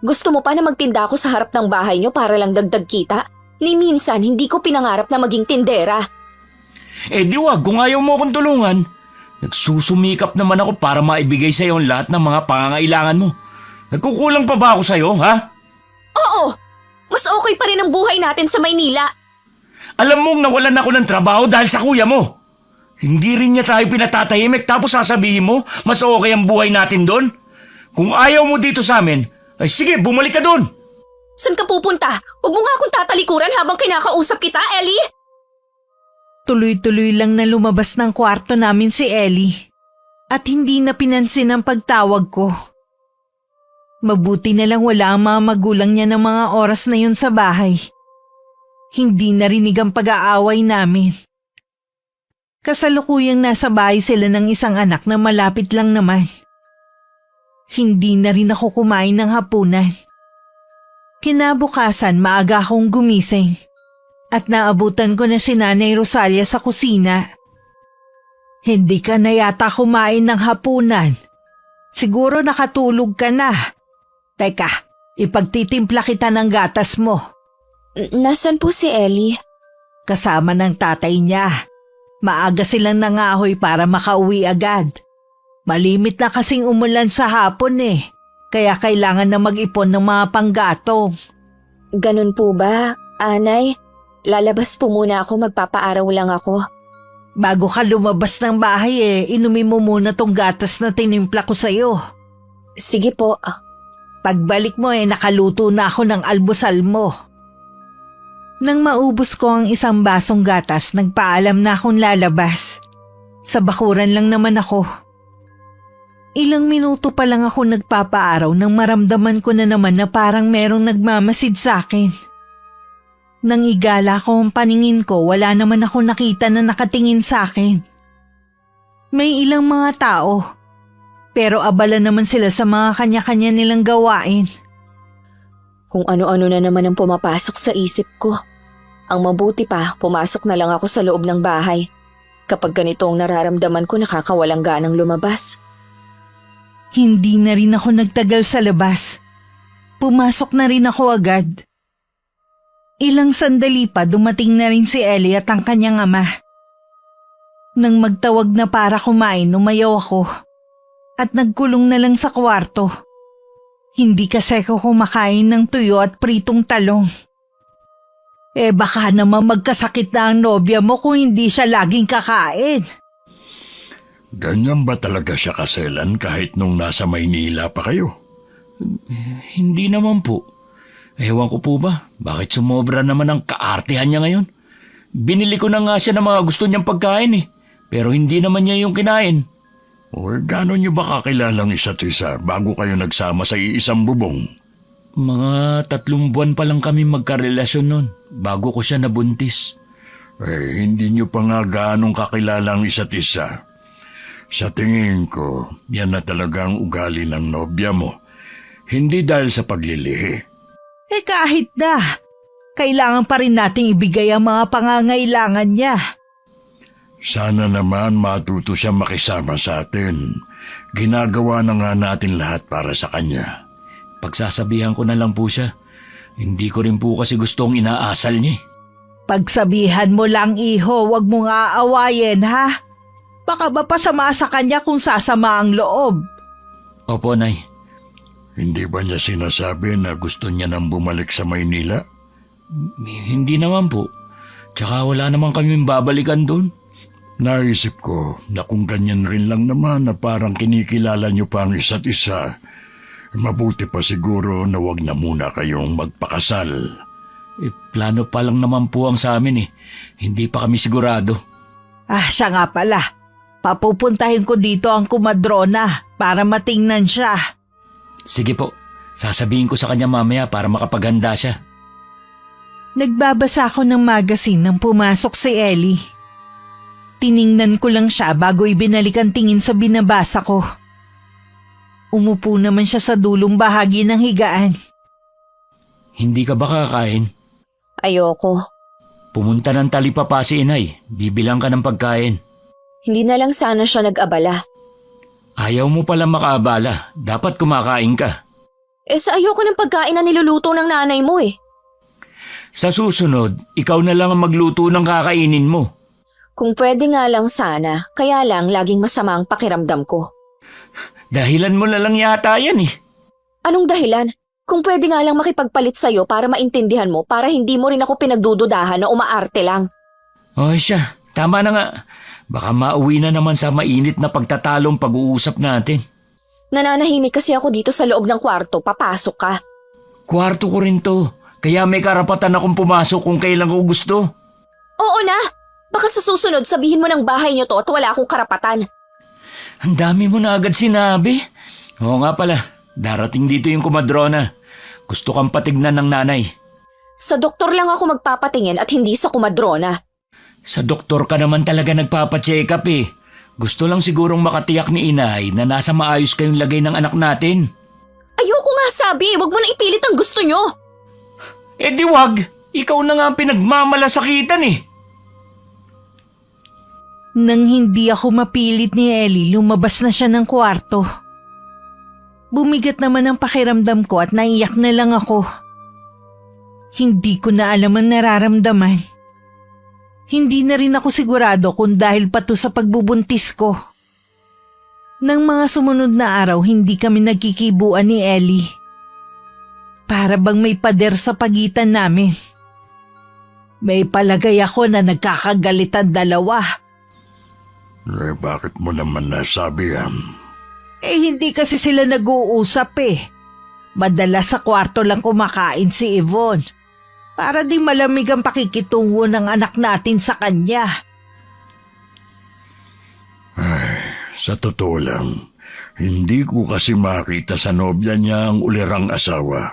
Gusto mo pa na magtinda ako sa harap ng bahay niyo para lang dagdag kita? Ni minsan hindi ko pinangarap na maging tindera. Eh di wag, kung ayaw mo akong tulungan. Nagsusumikap naman ako para maibigay sa'yo ang lahat ng mga pangangailangan mo. Nagkukulang pa ba ako sa'yo, ha? Oo! Mas okay pa rin ang buhay natin sa Maynila. Alam mong nawalan ako ng trabaho dahil sa kuya mo. Hindi rin niya tayo pinatatahimik tapos sasabihin mo, mas okay ang buhay natin doon? Kung ayaw mo dito sa amin, ay sige, bumalik ka doon. San ka pupunta? Huwag mo nga akong tatalikuran habang kinakausap kita, Ellie! Tuloy-tuloy lang na lumabas ng kwarto namin si Ellie at hindi na pinansin ang pagtawag ko. Mabuti na lang wala ang mga magulang niya ng mga oras na yun sa bahay. Hindi narinig ang pag-aaway namin. Kasalukuyang nasa bahay sila ng isang anak na malapit lang naman. Hindi na rin ako kumain ng hapunan. Kinabukasan maaga akong gumising. At naabutan ko na si Nanay Rosalia sa kusina. Hindi ka na yata kumain ng hapunan. Siguro nakatulog ka na. Teka, ipagtitimpla kita ng gatas mo. Nasaan po si Ellie? Kasama ng tatay niya. Maaga silang nangahoy para makauwi agad. Malimit na kasing umulan sa hapon kaya kailangan na mag-ipon ng mga panggatong. Ganun po ba, Anay? Lalabas po muna ako, magpapaaraw lang ako. Bago ka lumabas ng bahay inumin mo muna tong gatas na tinimpla ko sa'yo. Sige po. Pagbalik mo nakaluto na ako ng almusal mo. Nang maubos ko ang isang basong gatas, nagpaalam na akong lalabas. Sa bakuran lang naman ako. Ilang minuto pa lang ako nagpapaaraw nang maramdaman ko na naman na parang merong nagmamasid sa akin. Nang igala ko ang paningin ko, wala naman ako nakita na nakatingin sa akin. May ilang mga tao, pero abala naman sila sa mga kanya-kanya nilang gawain. Kung ano-ano na naman ang pumapasok sa isip ko. Ang mabuti pa, pumasok na lang ako sa loob ng bahay. Kapag ganito ang nararamdaman ko, nakakawalang ganang lumabas. Hindi na rin ako nagtagal sa labas. Pumasok na rin ako agad. Ilang sandali pa dumating na rin si Ellie at ang kanyang ama. Nang magtawag na para kumain, umayaw ako at nagkulong na lang sa kwarto. Hindi kasi ako kumakain ng tuyo at pritong talong. Baka naman magkasakit na ang nobya mo kung hindi siya laging kakain. Ganyan ba talaga siya kaselan kahit nung nasa Maynila pa kayo? Hindi naman po. Ewan ko po ba, bakit sumobra naman ang kaartehan niya ngayon? Binili ko na nga siya ng mga gusto niyang pagkain pero hindi naman niya yung kinain. O gaano niyo ba kakilalang isa't isa bago kayo nagsama sa iisang bubong? Mga 3 buwan pa lang kami magkarelasyon nun, bago ko siya nabuntis. Hindi niyo pa nga gaanong kakilalang isa't isa. Sa tingin ko, yan na talagang ugali ng nobya mo. Hindi dahil sa paglilihi. Kahit na, kailangan pa rin nating ibigay ang mga pangangailangan niya. Sana naman matuto siya makisama sa atin. Ginagawa na nga natin lahat para sa kanya. Pagsasabihan ko na lang po siya. Hindi ko rin po kasi gustong inaasal niya. Pagsabihan mo lang, iho, wag mo nga aawayin, ha? Baka mapasama sa kanya kung sasama ang loob. Opo, Nay. Hindi ba niya sinasabi na gusto niya nang bumalik sa Maynila? Hindi naman po. Tsaka wala naman kaming babalikan doon. Naisip ko na kung ganyan rin lang naman na parang kinikilala niyo pa ang isa't isa, mabuti pa siguro na wag na muna kayong magpakasal. Plano pa lang naman po ang sa amin eh. Hindi pa kami sigurado. Siya nga pala. Papupuntahin ko dito ang kumadrona para matingnan siya. Sige po, sasabihin ko sa kanya mamaya para makapaghanda siya. Nagbabasa ako ng magazine nang pumasok si Ellie. Tiningnan ko lang siya bago ibinalik ang tingin sa binabasa ko. Umupo naman siya sa dulong bahagi ng higaan. Hindi ka ba kakain? Ayoko. Pumunta ng talipapa si inay. Bibilang ka ng pagkain. Hindi na lang sana siya nag-abala. Ayaw mo pala makaabala. Dapat kumakain ka. Sa ayoko ng pagkain na niluluto ng nanay mo eh. Sa susunod, ikaw na lang ang magluto ng kakainin mo. Kung pwede nga lang sana, kaya lang laging masama ang pakiramdam ko. Dahilan mo na lang yata yan eh. Anong dahilan? Kung pwede nga lang makipagpalit sa'yo para maintindihan mo para hindi mo rin ako pinagdududahan na umaarte lang. O siya, tama na nga. Baka mauwi na naman sa mainit na pagtatalong pag-uusap natin. Nananahimik kasi ako dito sa loob ng kwarto, papasok ka. Kwarto ko rin to, kaya may karapatan akong pumasok kung kailan ko gusto. Oo na! Baka sa susunod sabihin mo ng bahay niyo to at wala akong karapatan. Ang dami mo na agad sinabi. Oo nga pala, darating dito yung kumadrona. Gusto kang patignan ng nanay. Sa doktor lang ako magpapatingin at hindi sa kumadrona. Sa doktor ka naman talaga nagpapacheck up eh. Gusto lang sigurong makatiyak ni inay na nasa maayos kayong lagay ng anak natin. Ayoko nga sabi, wag mo na ipilit ang gusto nyo. Di wag, ikaw na nga ang pinagmamalasakitan eh. Nang hindi ako mapilit ni Ellie, lumabas na siya ng kwarto. Bumigat naman ang pakiramdam ko at naiyak na lang ako. Hindi ko na alam ang nararamdaman. Hindi na rin ako sigurado kung dahil pa to sa pagbubuntis ko. Nang mga sumunod na araw, hindi kami nagkikibuan ni Ellie. Para bang may pader sa pagitan namin. May palagay ako na nagkakagalitan dalawa. Bakit mo naman nasabi yan? Hindi kasi sila nag-uusap eh. Madalas sa kwarto lang kumakain si Yvonne. Para di malamig ang pakikitungo ng anak natin sa kanya. Sa totoo lang, hindi ko kasi makita sa nobya niya ang ulirang asawa.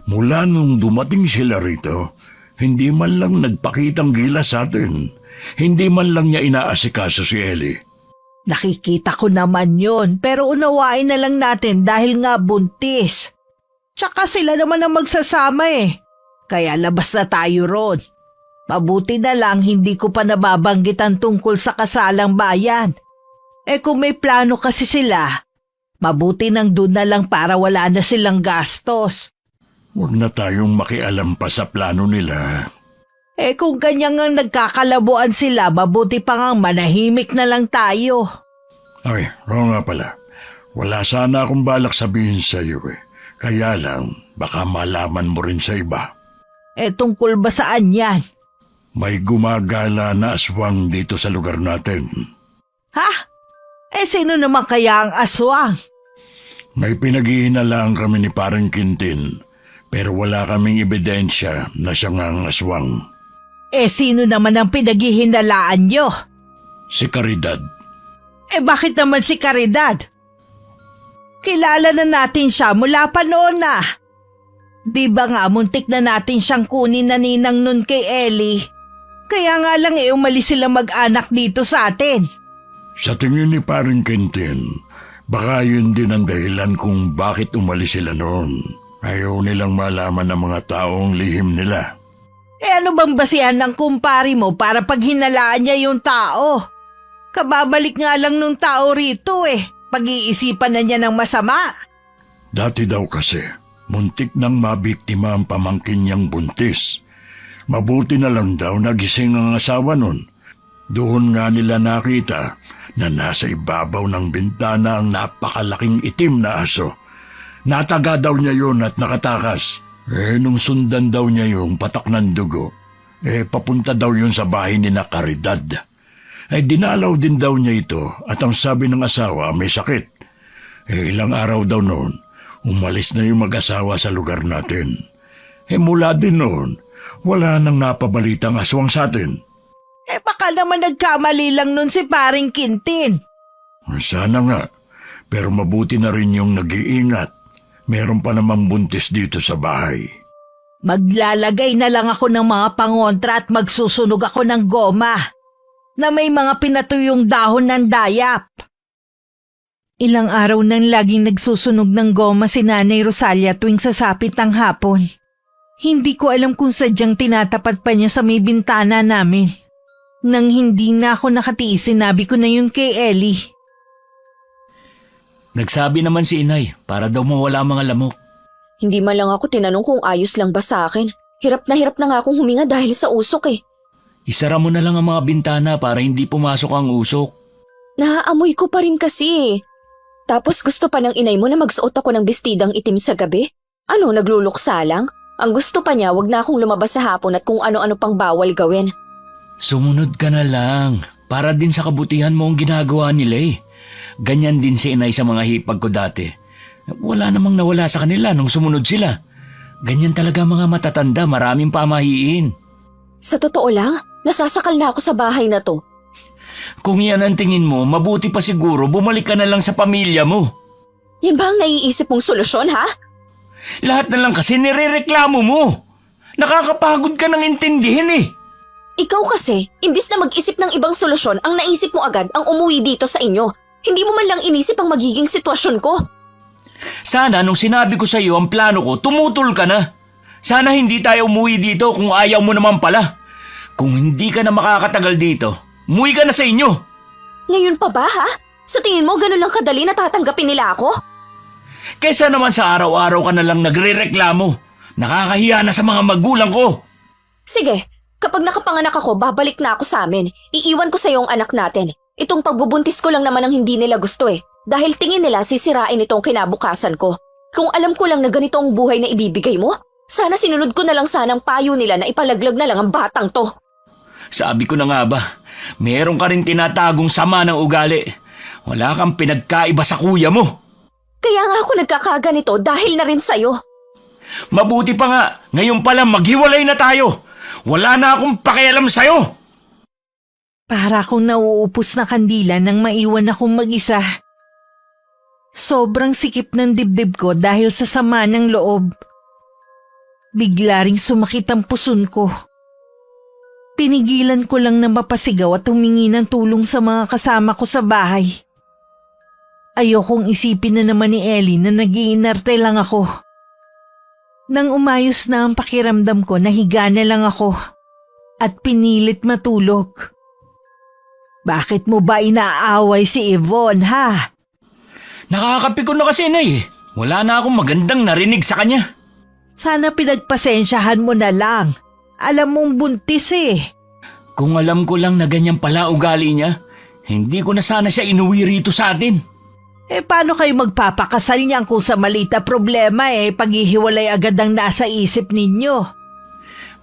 Mula nung dumating sila rito, hindi man lang nagpakitang gilas sa atin. Hindi man lang niya inaasikaso si Ellie. Nakikita ko naman yon, pero unawain na lang natin dahil nga buntis. Tsaka sila naman ang magsasama eh. Kaya labas na tayo ron. Mabuti na lang hindi ko pa nababanggit ang tungkol sa kasalang bayan. Kung may plano kasi sila, mabuti nang doon na lang para wala na silang gastos. Huwag na tayong makialam pa sa plano nila. Kung ganyan nga nagkakalabuan sila, mabuti pa nga manahimik na lang tayo. Ay, oo nga pala. Wala sana akong balak sabihin sa iyo eh. Kaya lang, baka malaman mo rin sa iba. Tungkol ba saan yan? May gumagala na aswang dito sa lugar natin. Ha? Sino naman kaya ang aswang? May pinaghihinalaan kami ni Parang Quintin, pero wala kaming ebidensya na siya nga ang aswang. Sino naman ang pinaghihinalaan nyo? Si Caridad. Bakit naman si Caridad? Kilala na natin siya mula pa noon na. Di ba nga muntik na natin siyang kunin na ninang nun kay Ellie? Kaya nga lang umalis sila mag-anak dito sa atin. Sa tingin ni Parang Quintin, baka yun din ang dahilan kung bakit umalis sila noon. Ayaw nilang malaman ng mga taong lihim nila. Ano bang basihan ng kumpari mo para pag hinalaan niya yung tao? Kababalik nga lang nung tao rito Pag-iisipan na niya ng masama. Dati daw kasi, muntik nang mabiktima ang pamangkin niyang buntis. Mabuti na lang daw nagising ang asawa nun. Doon nga nila nakita na nasa ibabaw ng bintana ang napakalaking itim na aso. Nataga daw niya yun at nakatakas. Nung sundan daw niya yung patak ng dugo, papunta daw yun sa bahay ni na Caridad. Dinalaw din daw niya ito at ang sabi ng asawa may sakit. Ilang araw daw noon, umalis na yung mag-asawa sa lugar natin. Mula din noon, wala nang napabalitang aswang sa atin. Baka naman nagkamali lang nun si paring Quintin. Sana nga, pero mabuti na rin yung nag-iingat. Meron pa namang buntis dito sa bahay. Maglalagay na lang ako ng mga pangontra at magsusunog ako ng goma na may mga pinatuyong dahon ng dayap. Ilang araw nang laging nagsusunog ng goma si Nanay Rosalia tuwing sasapit ang hapon. Hindi ko alam kung sadyang tinatapat pa niya sa may bintana namin. Nang hindi na ako nakatiis, sinabi ko na yun kay Ellie. Nagsabi naman si inay para daw mawala ang mga lamok. Hindi man lang ako tinanong kung ayos lang ba sa akin. Hirap na nga akong huminga dahil sa usok Isara mo na lang ang mga bintana para hindi pumasok ang usok. Naaamoy ko pa rin kasi. Tapos gusto pa ng inay mo na magsuot ako ng bestidang itim sa gabi? Ano, nagluluksa lang? Ang gusto pa niya, wag na akong lumabas sa hapon at kung ano-ano pang bawal gawin. Sumunod ka na lang. Para din sa kabutihan mo ang ginagawa nila Ganyan din si inay sa mga hipag ko dati. Wala namang nawala sa kanila nung sumunod sila. Ganyan talaga mga matatanda, maraming pamahiin. Sa totoo lang, nasasakal na ako sa bahay na to. Kung yan ang tingin mo, mabuti pa siguro bumalik ka na lang sa pamilya mo. Yan ba ang naiisip mong solusyon, ha? Lahat na lang kasi nirereklamo mo. Nakakapagod ka nang intindihin Ikaw kasi, imbis na mag-isip ng ibang solusyon, ang naisip mo agad ang umuwi dito sa inyo. Hindi mo man lang inisip ang magiging sitwasyon ko. Sana nung sinabi ko sa iyo ang plano ko, tumutol ka na. Sana hindi tayo umuwi dito kung ayaw mo naman pala. Kung hindi ka na makakatagal dito, umuwi ka na sa inyo. Ngayon pa ba, ha? Sa tingin mo, ganun lang kadali na tatanggapin nila ako? Kesa naman sa araw-araw ka na lang nagrereklamo. Nakakahiya na sa mga magulang ko. Sige, kapag nakapanganak ako, babalik na ako sa amin. Iiwan ko sa iyo ang anak natin. Itong pagbubuntis ko lang naman ang hindi nila gusto Dahil tingin nila sisirain itong kinabukasan ko. Kung alam ko lang na ganito ang buhay na ibibigay mo, sana sinunod ko na lang sanang payo nila na ipalaglag na lang ang batang to. Sabi ko na nga ba, meron ka rin tinatagong sama ng ugali. Wala kang pinagkaiba sa kuya mo. Kaya nga ako nagkakaganito dahil na rin sa'yo. Mabuti pa nga, ngayon pala maghiwalay na tayo. Wala na akong pakialam sa'yo. Para akong nauupos na kandila nang maiwan akong mag-isa. Sobrang sikip ng dibdib ko dahil sa sama ng loob. Bigla ring sumakit ang puson ko. Pinigilan ko lang na mapasigaw at humingi ng tulong sa mga kasama ko sa bahay. Ayokong isipin na naman ni Ellie na nag-iinarte lang ako. Nang umayos na ang pakiramdam ko, nahiga na lang ako at pinilit matulog. Bakit mo ba inaaway si Yvonne, ha? Nakakapikon na kasi Wala na akong magandang narinig sa kanya. Sana pinagpasensyahan mo na lang. Alam mong buntis Kung alam ko lang na ganyan pala ugali niya, hindi ko na sana siya inuwi rito sa atin. Paano kayo magpapakasal niyan kung sa malita problema paghihiwalay agad ang nasa isip ninyo?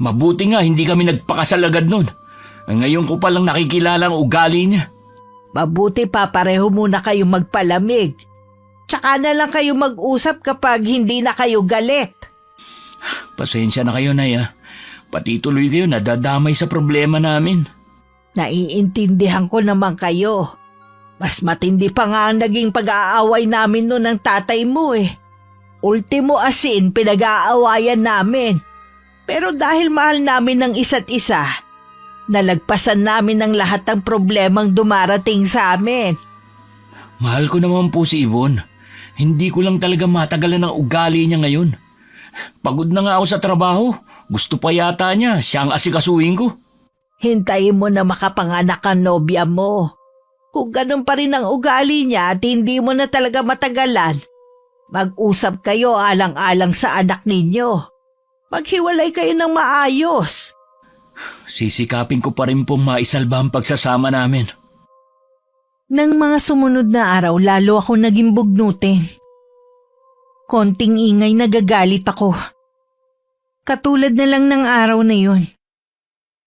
Mabuti nga hindi kami nagpakasal agad nun. Ngayon ko palang nakikilala ang ugali niya. Mabuti pa pareho muna kayo magpalamig. Tsaka na lang kayo mag-usap kapag hindi na kayo galit. Pasensya na kayo, Nay. Pati tuloy kayo nadadamay sa problema namin. Naiintindihan ko naman kayo. Mas matindi pa nga ang naging pag-aaway namin noon ng tatay mo Ultimo asin pinag-aawayan namin. Pero dahil mahal namin ng isa't isa, nalagpasan namin ang lahat ng problemang dumarating sa amin. Mahal ko naman po si Yvonne. Hindi ko lang talaga matagalan ang ugali niya ngayon. Pagod na nga ako sa trabaho. Gusto pa yata niya, siya ang asikasuhin ko. Hintayin mo na makapanganak ang nobya mo. Kung ganun pa rin ang ugali niya at hindi mo na talaga matagalan, mag-usap kayo alang-alang sa anak ninyo. Maghiwalay kayo ng maayos. Sisikapin ko pa rin pong maisalba ang pagsasama namin. Nang mga sumunod na araw, lalo ako naging bugnutin. Konting ingay, nagagalit ako. Katulad na lang ng araw na yun.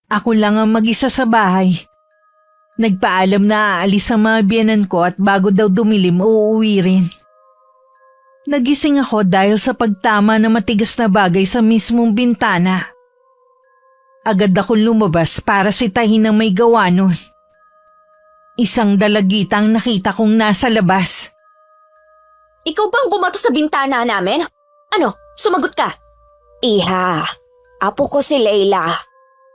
Ako lang ang mag-isa sa bahay. Nagpaalam na aalis ang mga biyanan ko at bago daw dumilim, uuwi rin. Nagising ako dahil sa pagtama ng matigas na bagay sa mismong bintana. Agad akong lumabas para sitahin ang may gawa nun. Isang dalagitang nakita kong nasa labas. Ikaw bang bumato sa bintana namin? Ano, sumagot ka? Iha, apo ko si Leila.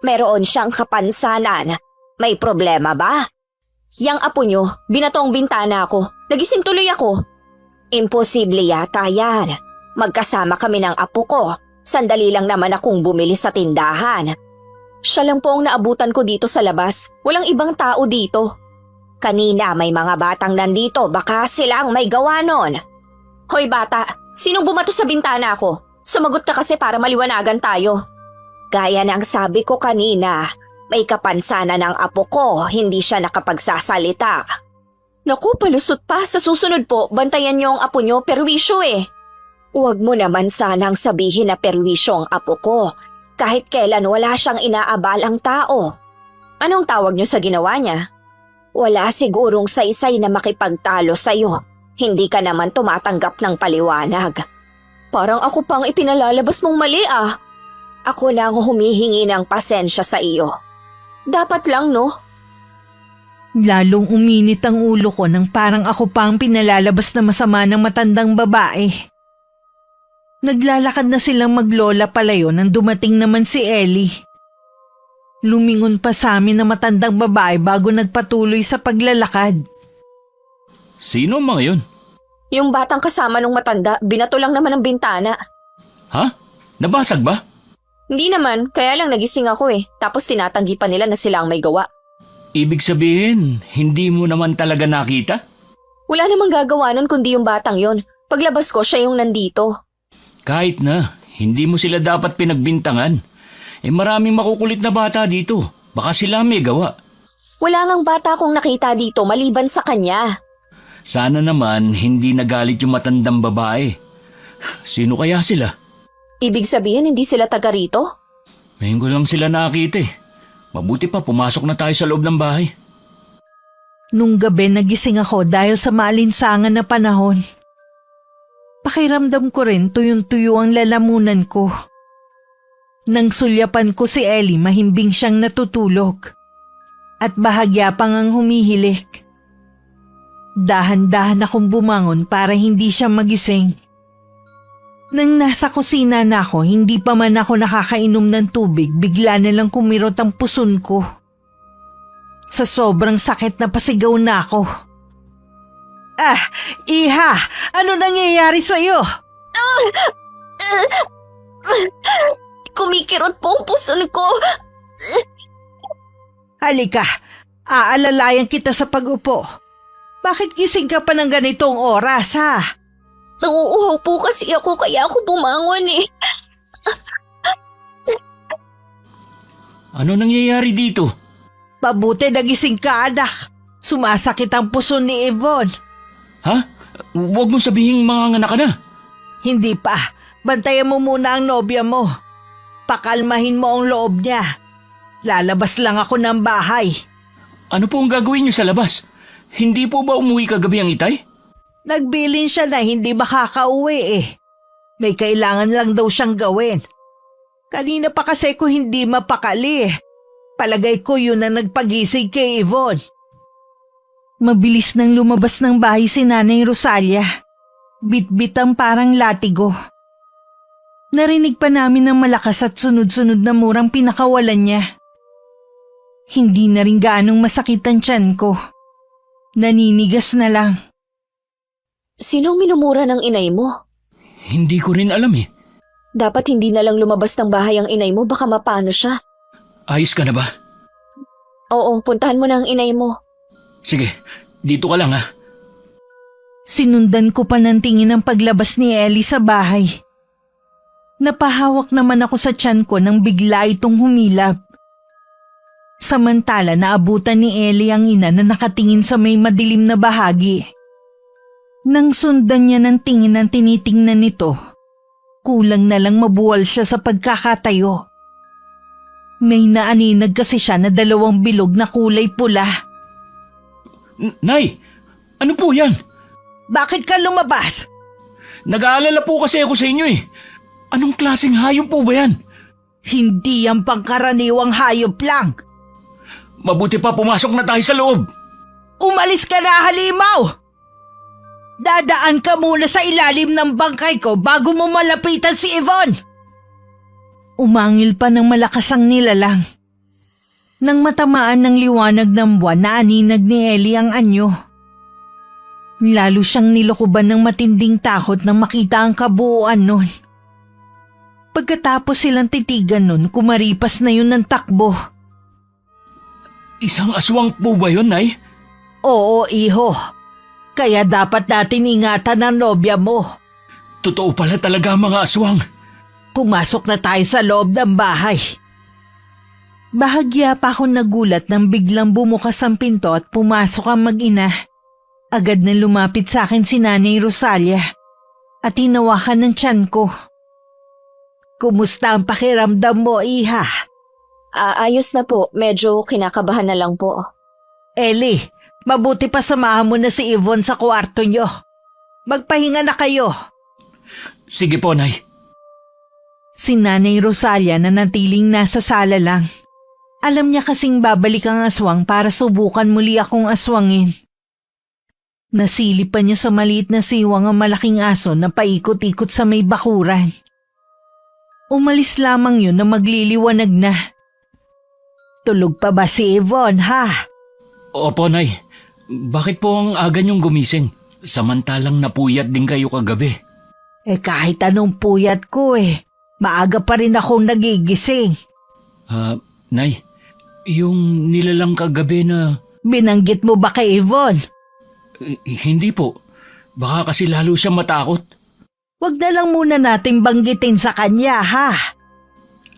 Meron siyang kapansanan. May problema ba? Yang apo nyo, binato ang bintana ko. Nagising tuloy ako. Imposible yata yan. Magkasama kami ng apo ko. Sandali lang naman akong bumili sa tindahan. Siya lang po ang naabutan ko dito sa labas. Walang ibang tao dito. Kanina may mga batang nandito. Baka silang may gawa nun. Hoy bata, sinong bumato sa bintana ko? Sumagot ka kasi para maliwanagan tayo. Gaya ng sabi ko kanina, may kapansanan ng apo ko, hindi siya nakapagsasalita. Naku, palusot pa. Sa susunod po, bantayan niyo ang apo niyo, perwisyo eh. Huwag mo naman sanang sabihin na perwisyo ang apo ko. Kahit kailan wala siyang inaabalang tao. Anong tawag niyo sa ginawa niya? Wala sigurong saysay na makipagtalo sa'yo. Hindi ka naman tumatanggap ng paliwanag. Parang ako pang ipinalalabas mong mali ah. Ako na ang humihingi ng pasensya sa iyo. Dapat lang, no? Lalong uminit ang ulo ko nang parang ako pa ang pinalalabas na masama ng matandang babae. Naglalakad na silang maglola palayo nang dumating naman si Ellie. Lumingon pa sa amin na matandang babae bago nagpatuloy sa paglalakad. Sino ang mga yun? Yung batang kasama nung matanda, binato lang naman ang bintana. Ha? Nabasag ba? Hindi naman, kaya lang nagising ako eh. Tapos tinatanggi pa nila na sila ang may gawa. Ibig sabihin, hindi mo naman talaga nakita? Wala namang gagawa nun kundi yung batang yon. Paglabas ko, siya yung nandito. Kahit na, hindi mo sila dapat pinagbintangan. Maraming makukulit na bata dito. Baka sila may gawa. Wala ngang bata kong nakita dito maliban sa kanya. Sana naman hindi nagalit yung matandang babae. Sino kaya sila? Ibig sabihin hindi sila taga rito? Ngayon ko lang sila nakita eh. Mabuti pa pumasok na tayo sa loob ng bahay. Nung gabi nagising ako dahil sa maalinsangan na panahon. Pakiramdam ko rin tuyong-tuyo ang lalamunan ko. Nang sulyapan ko si Ellie, mahimbing siyang natutulog. At bahagya pang ang humihilik. Dahan-dahan akong bumangon para hindi siya magising. Nang nasa kusina na ako, hindi pa man ako nakakainom ng tubig, bigla na lang kumirot ang puson ko. Sa sobrang sakit na pasigaw na ako. Ah, Iha! Ano nangyayari sa'yo? Kumikirot po ang puson ko. Halika, aalalayan kita sa pag-upo. Bakit gising ka pa ng ganitong oras, ha? Nauuhaw po kasi ako kaya ako bumangon eh. Ano nangyayari dito? Mabuti nagising ka, anak. Sumasakit ang puso ni Yvonne. Ha? Huwag mo sabihin mga anak ka na. Hindi pa. Bantayan mo muna ang nobya mo. Pakalmahin mo ang loob niya. Lalabas lang ako ng bahay. Ano po ang gagawin niyo sa labas? Hindi po ba umuwi kagabi ang itay? Nagbilin siya na hindi makakauwi eh. May kailangan lang daw siyang gawin. Kanina pa kasi ko hindi mapakali eh. Palagay ko yun ang nagpagising kay Yvonne. Mabilis nang lumabas ng bahay si Nanay Rosalia. Bit-bit ang parang latigo. Narinig pa namin ng malakas at sunod-sunod na murang pinakawalan niya. Hindi na rin gaanong masakit ang tiyan ko. Naninigas na lang. Sinong minumura ng inay mo? Hindi ko rin alam eh. Dapat hindi na lang lumabas ng bahay ang inay mo, baka mapano siya. Ayos ka na ba? Oo, puntahan mo na ang inay mo. Sige, dito ka lang ha. Sinundan ko pa ng tingin ang paglabas ni Ellie sa bahay. Napahawak naman ako sa tiyan ko nang bigla itong humilap. Samantala naabutan ni Ellie ang ina na nakatingin sa may madilim na bahagi. Nang sundan niya ng tingin ang tinitingnan nito, kulang na lang mabuwal siya sa pagkakatayo. May naaninag kasi siya na 2 bilog na kulay pula. Nay, ano po yan? Bakit ka lumabas? Nag-aalala po kasi ako sa inyo eh. Anong klaseng hayop po ba yan? Hindi yan pangkaraniwang hayop lang. Mabuti pa pumasok na tayo sa loob. Umalis ka na, halimaw! Dadaan ka muna sa ilalim ng bangkay ko bago mo malapitan si Yvonne! Umangil pa ng malakas ang nilalang. Nang matamaan ng liwanag ng buwan, naaninag ni Ellie ang anyo. Lalo siyang nilukuban ng matinding takot nang makita ang kabuuan nun. Pagkatapos silang titigan nun, kumaripas na yun ng takbo. Isang aswang po ba yun, Nay? Oo, iho. Kaya dapat natin ingatan ang nobya mo. Totoo pala talaga ang mga aswang. Pumasok na tayo sa loob ng bahay. Bahagya pa ako nagulat nang biglang bumukas ang pinto at pumasok ang mag-ina. Agad na lumapit sa akin si Nanay Rosalia at hinawakan ng tiyan ko. Kumusta ang pakiramdam mo, iha? Ayos na po, medyo kinakabahan na lang po. Ellie, mabuti pa samahan mo na si Yvonne sa kwarto nyo. Magpahinga na kayo. Sige po, Nay. Si Nanay Rosalia na natiling nasa sala lang. Alam niya kasing babalik ang aswang para subukan muli akong aswangin. Nasilip pa niya sa maliit na siwang ang malaking aso na paikot-ikot sa may bakuran. Umalis lamang yun na magliliwanag na. Tulog pa ba si Yvonne, ha? Opo, Nay. Bakit po ang aga niyong gumising? Samantalang napuyat din kayo kagabi. Kahit anong puyat ko maaga pa rin akong nagigising. Nay, yung nilalang kagabi na... Binanggit mo ba kay Yvonne? Hindi po. Baka kasi lalo siya matakot. Wag na lang muna natin banggitin sa kanya, ha?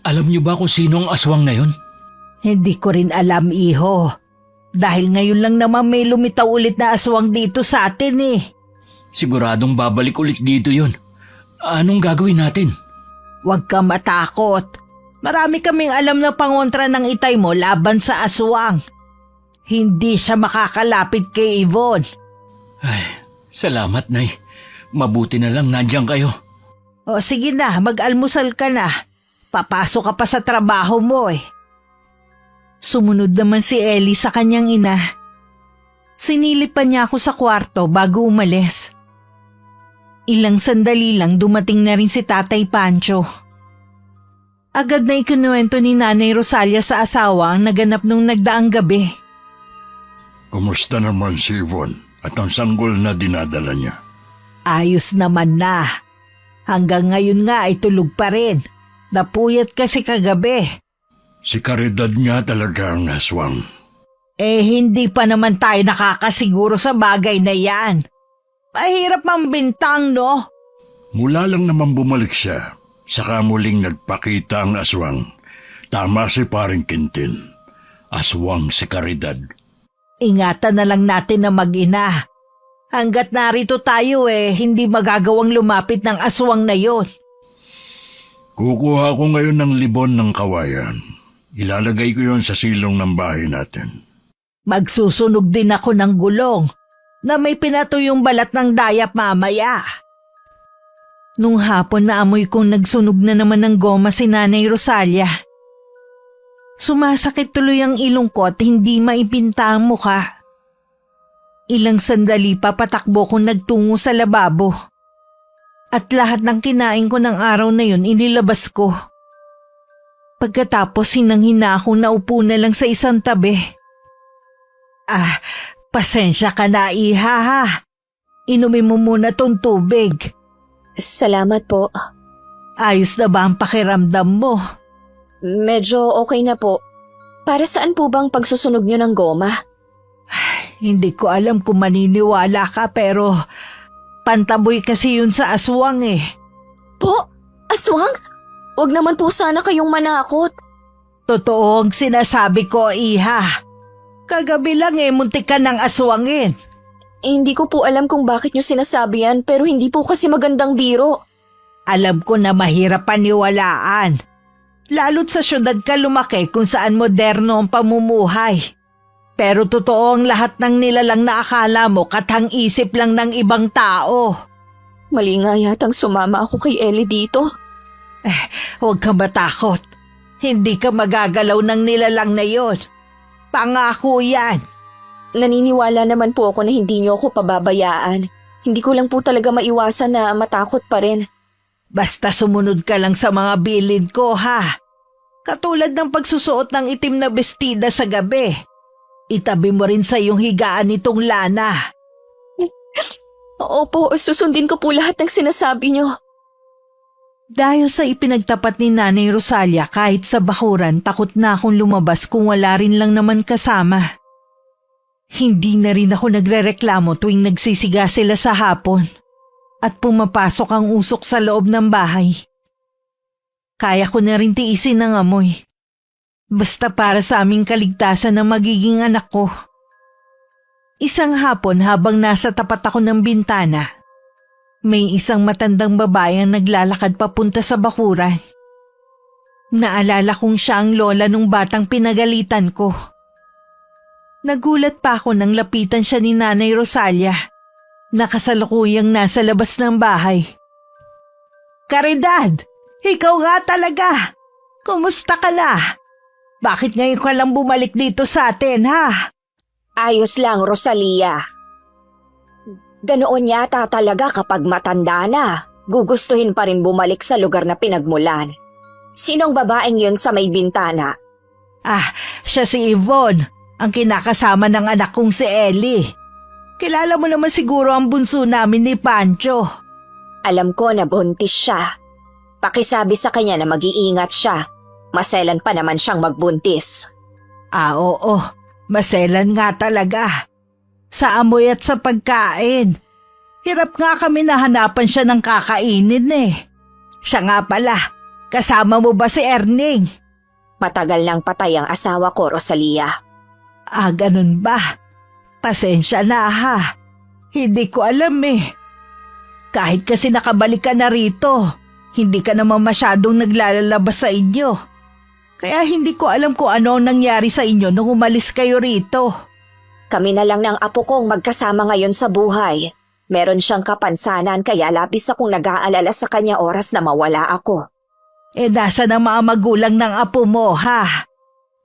Alam niyo ba kung sino ang aswang na yun? Hindi ko rin alam, iho. Dahil ngayon lang naman may lumitaw ulit na aswang dito sa atin Siguradong babalik ulit dito yun. Anong gagawin natin? Huwag ka matakot. Marami kaming alam na pangontra ng itay mo laban sa aswang. Hindi siya makakalapit kay Yvonne. Ay, salamat, Nay. Mabuti na lang nandiyan kayo. O sige na, mag-almusal ka na. Papasok ka pa sa trabaho mo Sumunod naman si Ellie sa kanyang ina. Sinilip pa niya ako sa kwarto bago umalis. Ilang sandali lang dumating na rin si Tatay Pancho. Agad na ikinuwento ni Nanay Rosalia sa asawa ang naganap nung nagdaang gabi. Kumusta naman si Yvonne at ang sanggol na dinadala niya? Ayos naman na. Hanggang ngayon nga ay tulog pa rin. Napuyat kasi kagabi. Si Caridad nga talaga ang aswang. Hindi pa naman tayo nakakasiguro sa bagay na yan. Mahirap mambintang, no? Mula lang naman bumalik siya, saka muling nagpakita ang aswang. Tama si Paring Quintin. Aswang si Caridad. Ingatan na lang natin na mag-ina. Hanggat narito tayo hindi magagawang lumapit ng aswang na yon. Kukuha ko ngayon ng libon ng kawayan. Ilalagay ko yon sa silong ng bahay natin. Magsusunog din ako ng gulong na may pinatuyong balat ng dayap mamaya. Nung hapon naamoy kong nagsunog na naman ng goma si Nanay Rosalia. Sumasakit tuloy ang ilong ko at hindi maipinta ang mukha. Ilang sandali pa patakbo kong nagtungo sa lababo. At lahat ng kinain ko ng araw na yun inilabas ko. Pagkatapos hinang-hina akong naupo na lang sa isang tabi. Pasensya ka na, iha ha. Inumin mo muna tong tubig. Salamat po. Ayos na ba ang pakiramdam mo? Medyo okay na po. Para saan po bang pagsusunog nyo ng goma? Hindi ko alam kung maniniwala ka pero pantaboy kasi yun sa aswang eh. Po? Aswang? Huwag naman po sana kayong manakot. Totoo ang sinasabi ko, Iha. Kagabi lang muntik ka ng aswangin. Hindi ko po alam kung bakit nyo sinasabi yan pero hindi po kasi magandang biro. Alam ko na mahirap paniwalaan. Lalo't sa syudad ka lumaki kung saan moderno ang pamumuhay. Pero totoo ang lahat ng nilalang na akala mo katang isip lang ng ibang tao. Mali nga yatang sumama ako kay Ellie dito. Huwag ka matakot. Hindi ka magagalaw ng nilalang na yon. Pangako yan. Naniniwala naman po ako na hindi nyo ako pababayaan. Hindi ko lang po talaga maiwasan na matakot pa rin. Basta sumunod ka lang sa mga bilid ko, ha? Katulad ng pagsusuot ng itim na bestida sa gabi. Itabi mo rin sa iyong higaan itong lana. Opo, susundin ko po lahat ng sinasabi nyo. Dahil sa ipinagtapat ni Nanay Rosalia kahit sa bakuran, takot na akong lumabas kung wala rin lang naman kasama. Hindi na rin ako nagrereklamo tuwing nagsisiga sila sa hapon at pumapasok ang usok sa loob ng bahay. Kaya ko na rin tiisin ang amoy. Basta para sa aming kaligtasan ng magiging anak ko. Isang hapon habang nasa tapat ako ng bintana, may isang matandang babae ang naglalakad papunta sa bakuran. Naalala kong siya ang lola nung batang pinagalitan ko. Nagulat pa ako nang lapitan siya ni Nanay Rosalia. Nakasalukuyang nasa labas ng bahay. Caridad! Ikaw nga talaga! Kumusta ka na? Bakit ngayon ka lang bumalik dito sa atin, ha? Ayos lang, Rosalia. Ganoon yata talaga kapag matanda na. Gugustuhin pa rin bumalik sa lugar na pinagmulan. Sinong babaeng yun sa may bintana? Siya si Yvonne, ang kinakasama ng anak kong si Ellie. Kilala mo naman siguro ang bunso namin ni Pancho. Alam ko na buntis siya. Pakisabi sa kanya na mag-iingat siya. Maselan pa naman siyang magbuntis. Oo. Maselan nga talaga. Sa amoy at sa pagkain. Hirap nga kami nahanapan siya ng kakainin eh. Siya nga pala, kasama mo ba si Erning? Matagal nang patay ang asawa ko, Rosalia. Ganun ba? Pasensya na ha. Hindi ko alam eh. Kahit kasi nakabalik ka na rito, hindi ka naman masyadong naglalabas sa inyo. Kaya hindi ko alam kung ano ang nangyari sa inyo nung umalis kayo rito. Kami na lang ng apo kong magkasama ngayon sa buhay. Meron siyang kapansanan kaya labis akong nag-aalala sa kanya oras na mawala ako. Nasa ng mga magulang ng apo mo ha?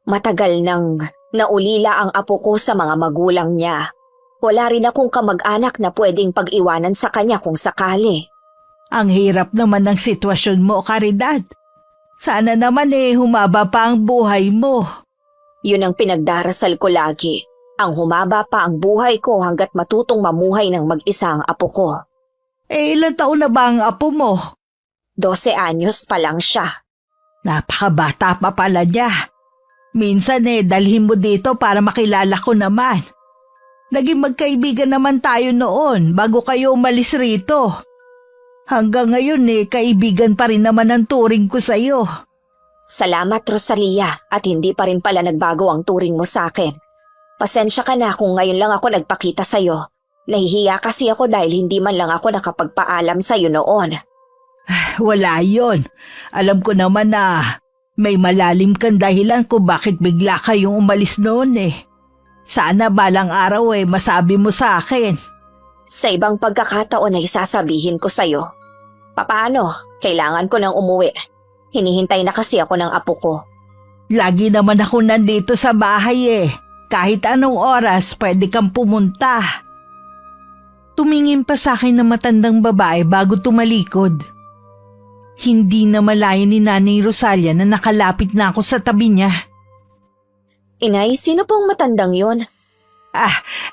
Matagal nang naulila ang apo ko sa mga magulang niya. Wala rin akong kamag-anak na pwedeng pag-iwanan sa kanya kung sakali. Ang hirap naman ng sitwasyon mo, Caridad. Sana naman humaba pa ang buhay mo. Yun ang pinagdarasal ko lagi. Ang humaba pa ang buhay ko hanggat matutong mamuhay ng mag-isa ang apo ko. Ilan taon na ba ang apo mo? 12 anyos pa lang siya. Napakabata pa pala niya. Minsan dalhin mo dito para makilala ko naman. Naging magkaibigan naman tayo noon bago kayo umalis rito. Hanggang ngayon kaibigan pa rin naman ang turing ko sa'yo. Salamat, Rosalia, at hindi pa rin pala nagbago ang turing mo sa akin. Pasensya ka na kung ngayon lang ako nagpakita sa'yo. Nahihiya kasi ako dahil hindi man lang ako nakapagpaalam sa'yo noon. Wala yon. Alam ko naman na may malalim kang dahilan kung bakit bigla kayong umalis noon Sana balang araw masabi mo sa akin. Sa ibang pagkakataon ay sasabihin ko sa'yo. Papaano? Kailangan ko nang umuwi. Hinihintay na kasi ako ng apo ko. Lagi naman ako nandito sa bahay Kahit anong oras pwede kang pumunta. Tumingin pa sa akin na matandang babae bago tumalikod. Hindi na malaya ni Nanay Rosalia na nakalapit na ako sa tabi niya. Inay, sino pong matandang yon?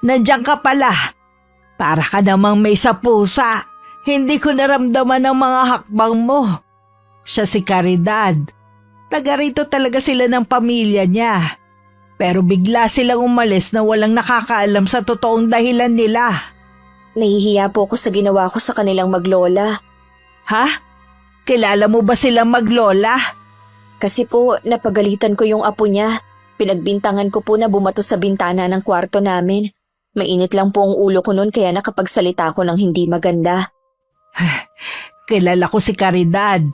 Nandiyan ka pala. Para ka namang may sa pusa. Hindi ko naramdaman ang mga hakbang mo. Siya si Caridad. Taga rito talaga sila ng pamilya niya. Pero bigla silang umalis na walang nakakaalam sa totoong dahilan nila. Nahihiya po ako sa ginawa ko sa kanilang maglola. Ha? Kilala mo ba silang maglola? Kasi po, napagalitan ko yung apo niya. Pinagbintangan ko po na bumato sa bintana ng kwarto namin. Mainit lang po ang ulo ko noon kaya nakapagsalita ko ng hindi maganda. Kilala ko si Caridad.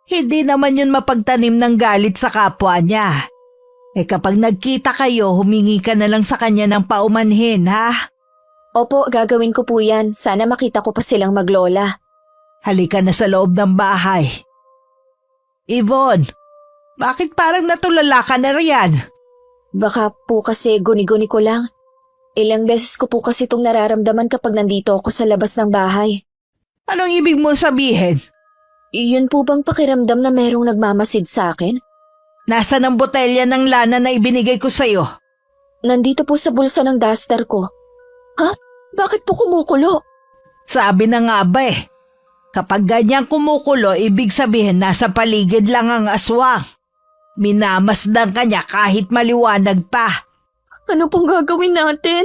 Hindi naman yun mapagtanim ng galit sa kapwa niya. Kapag nagkita kayo, humingi ka na lang sa kanya ng paumanhin, ha? Opo, gagawin ko po yan. Sana makita ko pa silang maglola. Halika na sa loob ng bahay. Yvonne, bakit parang natulala ka na riyan? Baka po kasi guni-guni ko lang. Ilang beses ko po kasi itong nararamdaman kapag nandito ako sa labas ng bahay. Anong ibig mong sabihin? Iyon po bang pakiramdam na merong nagmamasid sa akin? Nasaan ang botelya ng lana na ibinigay ko sa'yo? Nandito po sa bulsa ng duster ko. Ha? Bakit po kumukulo? Sabi na nga ba kapag ganyang kumukulo, ibig sabihin nasa paligid lang ang aswang. Minamasdan ka niya kahit maliwanag pa. Ano pong gagawin natin?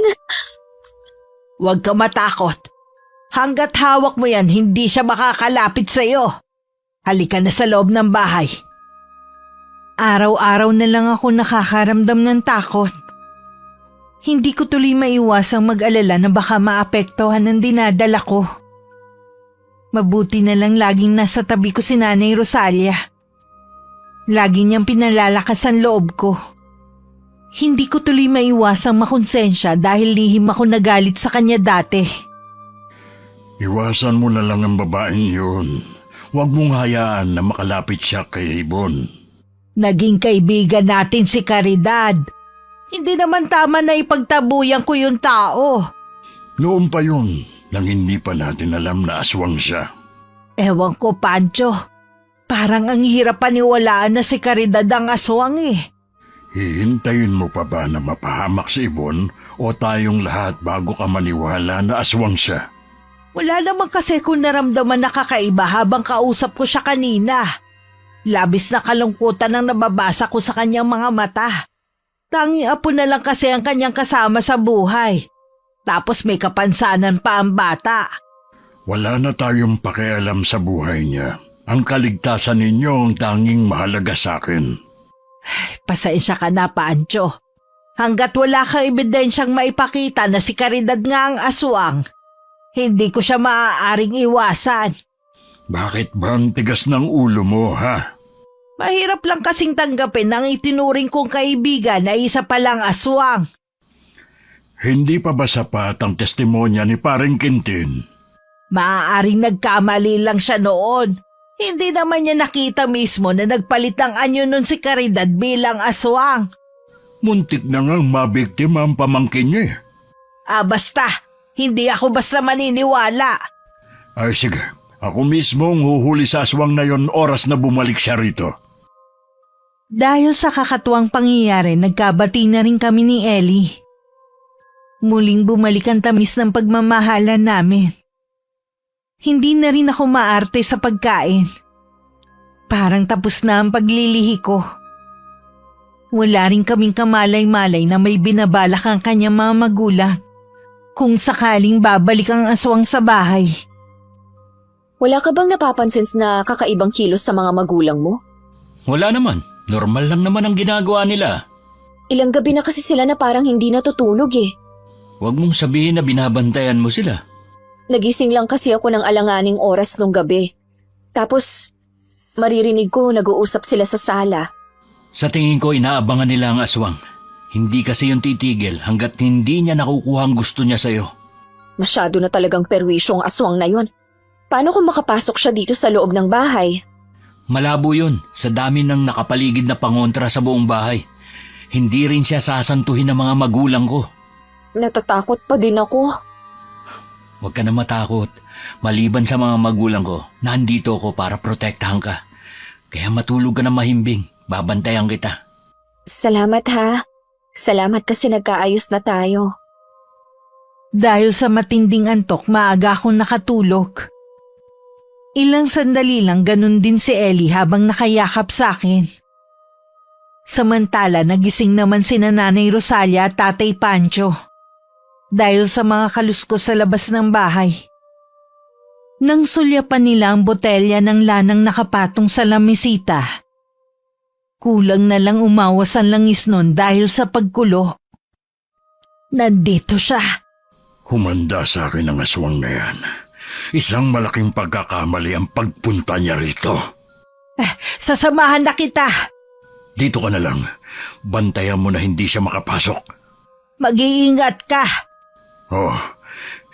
Huwag ka matakot. Hanggat hawak mo yan, hindi siya makakalapit sa'yo. Halika na sa loob ng bahay. Araw-araw na lang ako nakakaramdam ng takot. Hindi ko tuloy maiwasang mag-alala na baka maapektuhan ang dinadala ko. Mabuti na lang laging nasa tabi ko si Nanay Rosalia. Lagi niyang pinalalakas ang loob ko. Hindi ko tuloy maiwasang makonsensya dahil lihim ako nagalit sa kanya dati. Iwasan mo na lang ang babaeng yun. Huwag mong hayaan na makalapit siya kay Ibon. Naging kaibigan natin si Caridad. Hindi naman tama na ipagtabuyan ko yung tao. Noon pa yun, nang hindi pa natin alam na aswang siya. Ewan ko, Pancho. Parang ang hirap paniwalaan na si Caridad ang aswang Hihintayin mo pa ba na mapahamak si Ibon o tayong lahat bago ka maniwala na aswang siya? Wala naman kasi kung naramdaman na kakaiba habang kausap ko siya kanina. Labis na kalungkutan ang nababasa ko sa kanyang mga mata. Tanging apo na lang kasi ang kanyang kasama sa buhay. Tapos may kapansanan pa ang bata. Wala na tayong pakialam sa buhay niya. Ang kaligtasan ninyo ang tanging mahalaga sa akin. Pasensya ka na, Pancho. Hanggat wala kang ebidensyang maipakita na si Caridad nga ang aswang, hindi ko siya maaaring iwasan. Bakit ba ang tigas ng ulo mo, ha? Mahirap lang kasing tanggapin ang itinuring kong kaibigan na isa palang aswang. Hindi pa ba sapat ang testimonya ni Paring Quintin? Maaaring nagkamali lang siya noon. Hindi naman niya nakita mismo na nagpalit ang anyo nun si Caridad bilang aswang. Muntik na ngang mabiktima ang pamangkin niya. Basta. Hindi ako basta maniniwala. Ay sige, ako mismo ang huhuli sa aswang na yon oras na bumalik siya rito. Dahil sa kakatuwang pangyayari, nagkabati na rin kami ni Ellie. Muling bumalik ang tamis ng pagmamahalan namin. Hindi na rin ako maarte sa pagkain. Parang tapos na ang paglilihi ko. Wala rin kaming kamalay-malay na may binabalak ang kanyang mga magulang kung sakaling babalik ang aswang sa bahay. Wala ka bang napapansin na kakaibang kilos sa mga magulang mo? Wala naman. Normal lang naman ang ginagawa nila. Ilang gabi na kasi sila na parang hindi natutulog Huwag mong sabihin na binabantayan mo sila. Nagising lang kasi ako ng alanganing oras nung gabi. Tapos, maririnig ko nag-uusap sila sa sala. Sa tingin ko inaabangan nila ang aswang. Hindi kasi yung titigil hanggat hindi niya nakukuha ang gusto niya sa'yo. Masyado na talagang perwisyo ang aswang na yon. Paano kung makapasok siya dito sa loob ng bahay? Malabo yun sa dami ng nakapaligid na pangontra sa buong bahay. Hindi rin siya sasantuhin ng mga magulang ko. Natatakot pa din ako. Huwag ka na matakot. Maliban sa mga magulang ko, nandito ako para protektahan ka. Kaya matulog ka na mahimbing. Babantayan kita. Salamat ha. Salamat kasi nagkaayos na tayo. Dahil sa matinding antok, maaga akong nakatulog. Ilang sandali lang ganun din si Ellie habang nakayakap sa akin. Samantala nagising naman sina Nanay Rosalia at Tatay Pancho dahil sa mga kaluskos sa labas ng bahay. Nang sulyapan nila ang botelya ng lanang nakapatong sa lamesita, kulang na lang umawas ang langis nun dahil sa pagkulo. Nandito siya. Humanda sa akin ang aswang na yan. Isang malaking pagkakamali ang pagpunta niya rito. Sasamahan na kita. Dito ka na lang. Bantayan mo na hindi siya makapasok. Mag-iingat ka. Oh,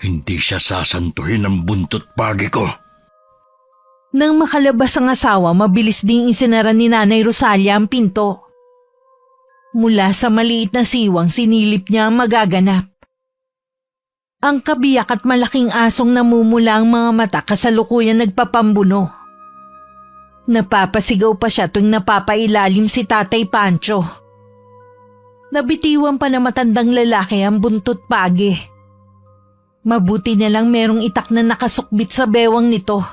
hindi siya sasantuhin ng buntot pagi ko. Nang makalabas ang asawa, mabilis ding isinara ni Nanay Rosalia ang pinto. Mula sa maliit na siwang, sinilip niya ang magaganap. Ang kabiyak at malaking asong namumula ang mga mata kasalukuyan nagpapambuno. Napapasigaw pa siya tuwing napapailalim si Tatay Pancho. Nabitiwan pa na matandang lalaki ang buntot pagi. Mabuti na lang merong itak na nakasukbit sa bewang nito.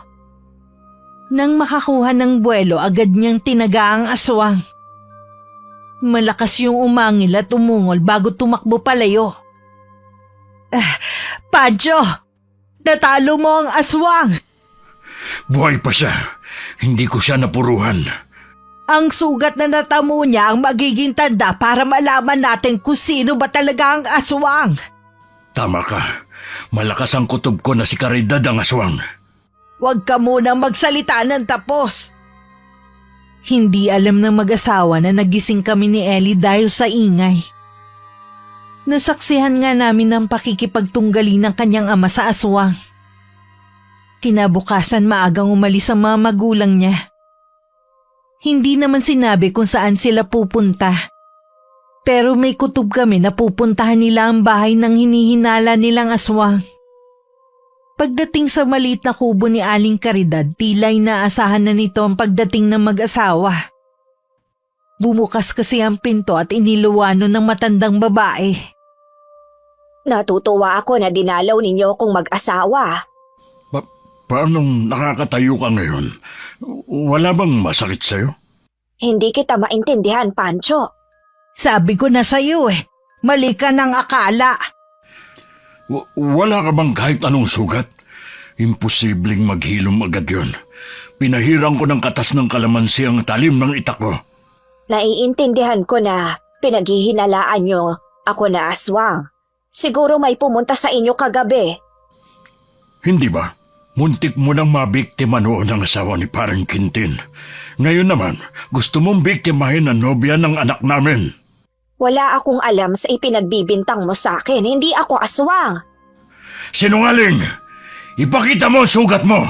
Nang makakuha ng buwelo, agad niyang tinaga ang aswang. Malakas yung umangil at umungol bago tumakbo palayo. Pancho! Natalo mo ang aswang! Buhay pa siya. Hindi ko siya napuruhan. Ang sugat na natamo niya ang magiging tanda para malaman natin kung sino ba talaga ang aswang. Tama ka. Malakas ang kutob ko na si Caridad ang aswang. Huwag ka munang magsalita ng tapos. Hindi alam ng mag-asawa na nagising kami ni Ellie dahil sa ingay. Nasaksihan nga namin ang pakikipagtunggali ng kanyang ama sa aswang. Kinabukasan maagang umalis ang mga magulang niya. Hindi naman sinabi kung saan sila pupunta. Pero may kutob kami na pupuntahan nila ang bahay ng hinihinala nilang aswang. Pagdating sa maliit na kubo ni Aling Caridad, tila'y naasahan na nito ang pagdating ng mag-asawa. Bumukas kasi ang pinto at iniluwano ng matandang babae. Natutuwa ako na dinalaw ninyo akong mag-asawa. Paano nakakatayo ka ngayon? Wala bang masakit sa'yo? Hindi kita maintindihan, Pancho. Sabi ko na sa'yo mali ka ng akala. Wala ka bang kahit anong sugat? Imposibleng maghilom agad yun. Pinahirang ko ng katas ng kalamansi ang talim ng itak ko. Naiintindihan ko na pinaghihinalaan nyo ako na aswang. Siguro may pumunta sa inyo kagabi. Hindi ba? Muntik mo nang mabiktima noon ang asawa ni Parang Quintin. Ngayon naman, gusto mong biktimahin ang nobya ng anak namin. Wala akong alam sa ipinagbibintang mo sa akin. Hindi ako aswang. Sinungaling! Ipakita mo ang sugat mo!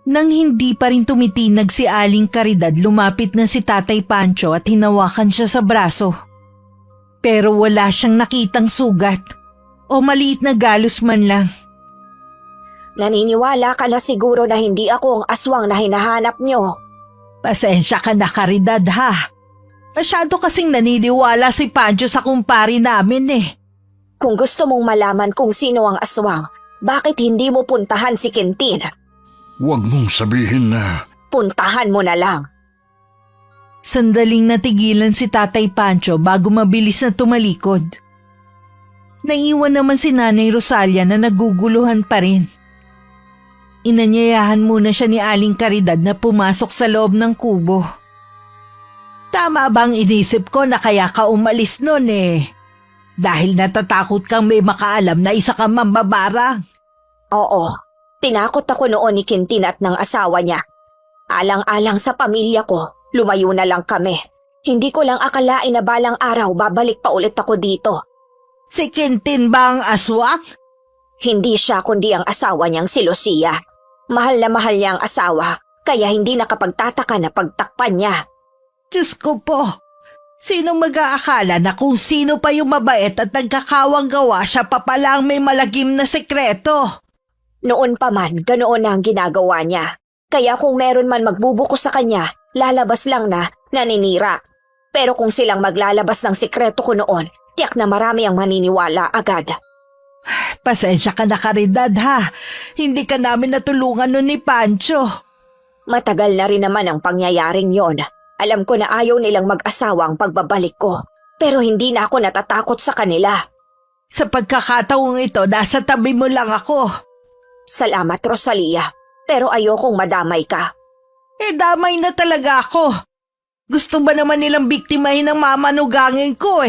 Nang hindi pa rin tumitinag si Aling Caridad, lumapit na si Tatay Pancho at hinawakan siya sa braso. Pero wala siyang nakitang sugat o maliit na galos man lang. Naniniwala ka na siguro na hindi ako ang aswang na hinahanap nyo. Pasensya ka na, Caridad, ha? Masyado kasing naniniwala si Pancho sa kumpari namin Kung gusto mong malaman kung sino ang aswang, bakit hindi mo puntahan si Quintin? Huwag mong sabihin na... Puntahan mo na lang. Sandaling natigilan si Tatay Pancho bago mabilis na tumalikod. Naiwan naman si Nanay Rosalia na naguguluhan pa rin. Inanyayahan muna siya ni Aling Caridad na pumasok sa loob ng kubo. Tama bang inisip ko na kaya ka umalis nun Dahil natatakot kang may makaalam na isa kang mambabarang? Oo, tinakot ako noon ni Quintin at ng asawa niya. Alang-alang sa pamilya ko, lumayo na lang kami. Hindi ko lang akalain na balang araw babalik pa ulit ako dito. Si Quintin ba ang aswang? Hindi siya kundi ang asawa niyang si Lucia. Mahal na mahal niya ang asawa, kaya hindi nakapagtataka na pagtakpan niya. Diyos ko po, sinong mag-aakala na kung sino pa yung mabait at nagkakawang gawa siya pa palang may malagim na sekreto? Noon pa man, ganoon na ang ginagawa niya. Kaya kung meron man magbubuko sa kanya, lalabas lang na naninira. Pero kung silang maglalabas ng sekreto ko noon, tiyak na marami ang maniniwala agad. Pasensya ka na, Caridad, ha? Hindi ka namin natulungan nun ni Pancho. Matagal na rin naman ang pangyayaring yon. Alam ko na ayaw nilang mag-asawa ang pagbabalik ko. Pero hindi na ako natatakot sa kanila. Sa pagkakataong ito, nasa tabi mo lang ako. Salamat, Rosalia. Pero ayokong madamay ka. Damay na talaga ako. Gusto ba naman nilang biktimahin ang mamanugangin ko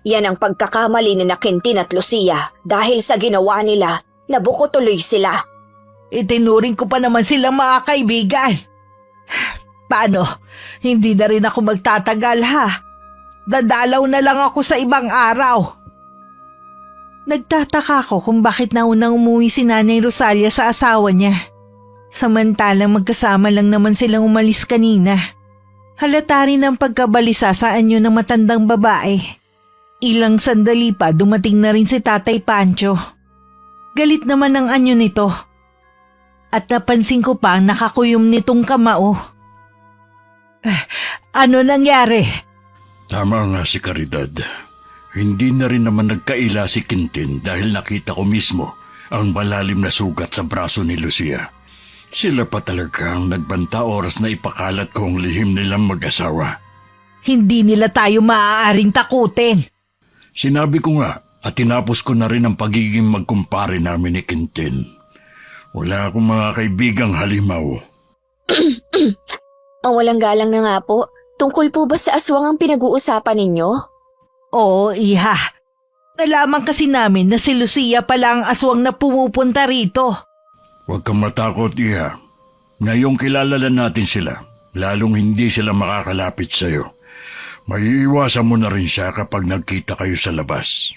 Yan ang pagkakamali ni Quintin at Lucia. Dahil sa ginawa nila, nabuko tuloy sila. Itinuring ko pa naman silang mga kaibigan. Paano? Hindi na rin ako magtatagal, ha? Dadalaw na lang ako sa ibang araw. Nagtataka ako kung bakit naunang umuwi si Nanay Rosalia sa asawa niya. Samantalang magkasama lang naman silang umalis kanina. Halata rin ang pagkabalisa sa anyo ng matandang babae. Ilang sandali pa dumating na rin si Tatay Pancho. Galit naman ang anyo nito. At napansin ko pa ang nakakuyom nitong kamao. Ano nangyari? Tama nga si Caridad. Hindi na rin naman nagkaila si Quintin dahil nakita ko mismo ang malalim na sugat sa braso ni Lucia. Sila pa talagang nagbanta oras na ipakalat ko ang lihim nilang mag-asawa. Hindi nila tayo maaaring takutin. Sinabi ko nga at tinapos ko na rin ang pagiging magkumpare namin ni Quintin. Wala akong mga kaibigang halimaw. Ang walang galang na nga po. Tungkol po ba sa aswang ang pinag-uusapan ninyo? Oo, iha. Nalaman kasi namin na si Lucia pala ang aswang na pumupunta rito. Huwag kang matakot, Iha. Ngayong kilala na natin sila, lalong hindi sila makakalapit sa'yo. Maiiwasan mo na rin siya kapag nagkita kayo sa labas.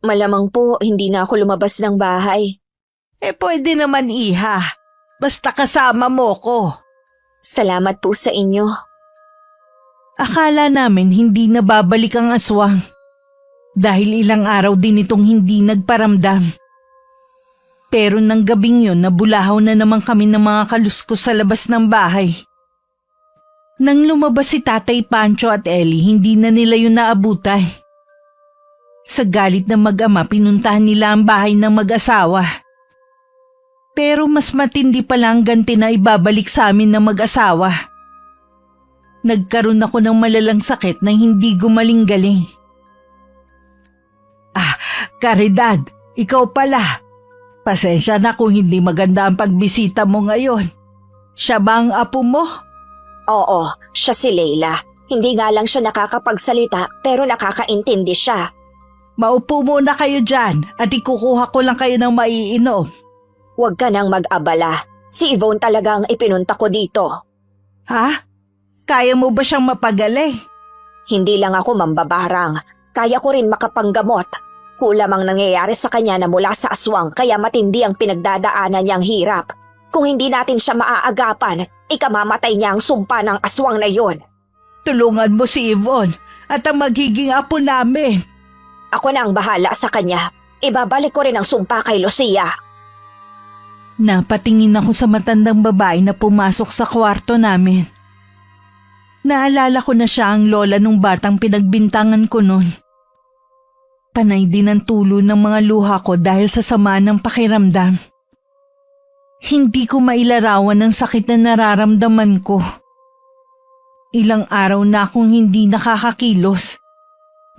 Malamang po, hindi na ako lumabas ng bahay. Pwede naman, iha. Basta kasama mo ko. Salamat po sa inyo. Akala namin hindi na babalik ang aswang. Dahil ilang araw din itong hindi nagparamdam. Pero nang gabing yun, nabulahaw na naman kami ng mga kaluskos sa labas ng bahay. Nang lumabas si Tatay Pancho at Ellie, hindi na nila yun naabutan. Sa galit ng mag-ama, pinuntahan nila ang bahay ng mag-asawa. Pero mas matindi pala ang ganti na ibabalik sa amin ng mag-asawa. Nagkaroon ako ng malalang sakit na hindi gumaling-galing. Caridad, ikaw pala. Pasensya na kung hindi maganda ang pagbisita mo ngayon. Siya ba ang apo mo? Oo, siya si Leila. Hindi nga lang siya nakakapagsalita pero nakakaintindi siya. Maupo muna kayo dyan at ikukuha ko lang kayo ng maiinom. Huwag ka nang mag-abala. Si Yvonne talagang ipinunta ko dito. Ha? Kaya mo ba siyang mapagaling? Hindi lang ako mambabarang. Kaya ko rin makapanggamot. Kulam ang nangyayari sa kanya na mula sa aswang kaya matindi ang pinagdadaanan niyang hirap. Kung hindi natin siya maaagapan, ikamamatay niya ang sumpa ng aswang na yon. Tulungan mo si Yvonne at ang magiging apo namin. Ako na ang bahala sa kanya. Ibabalik ko rin ang sumpa kay Lucia. Napatingin ako sa matandang babae na pumasok sa kwarto namin. Naalala ko na siya ang lola nung batang pinagbintangan ko noon. Panay din ang tulo ng mga luha ko dahil sa sama ng pakiramdam. Hindi ko mailarawan ang sakit na nararamdaman ko. Ilang araw na akong hindi nakakakilos,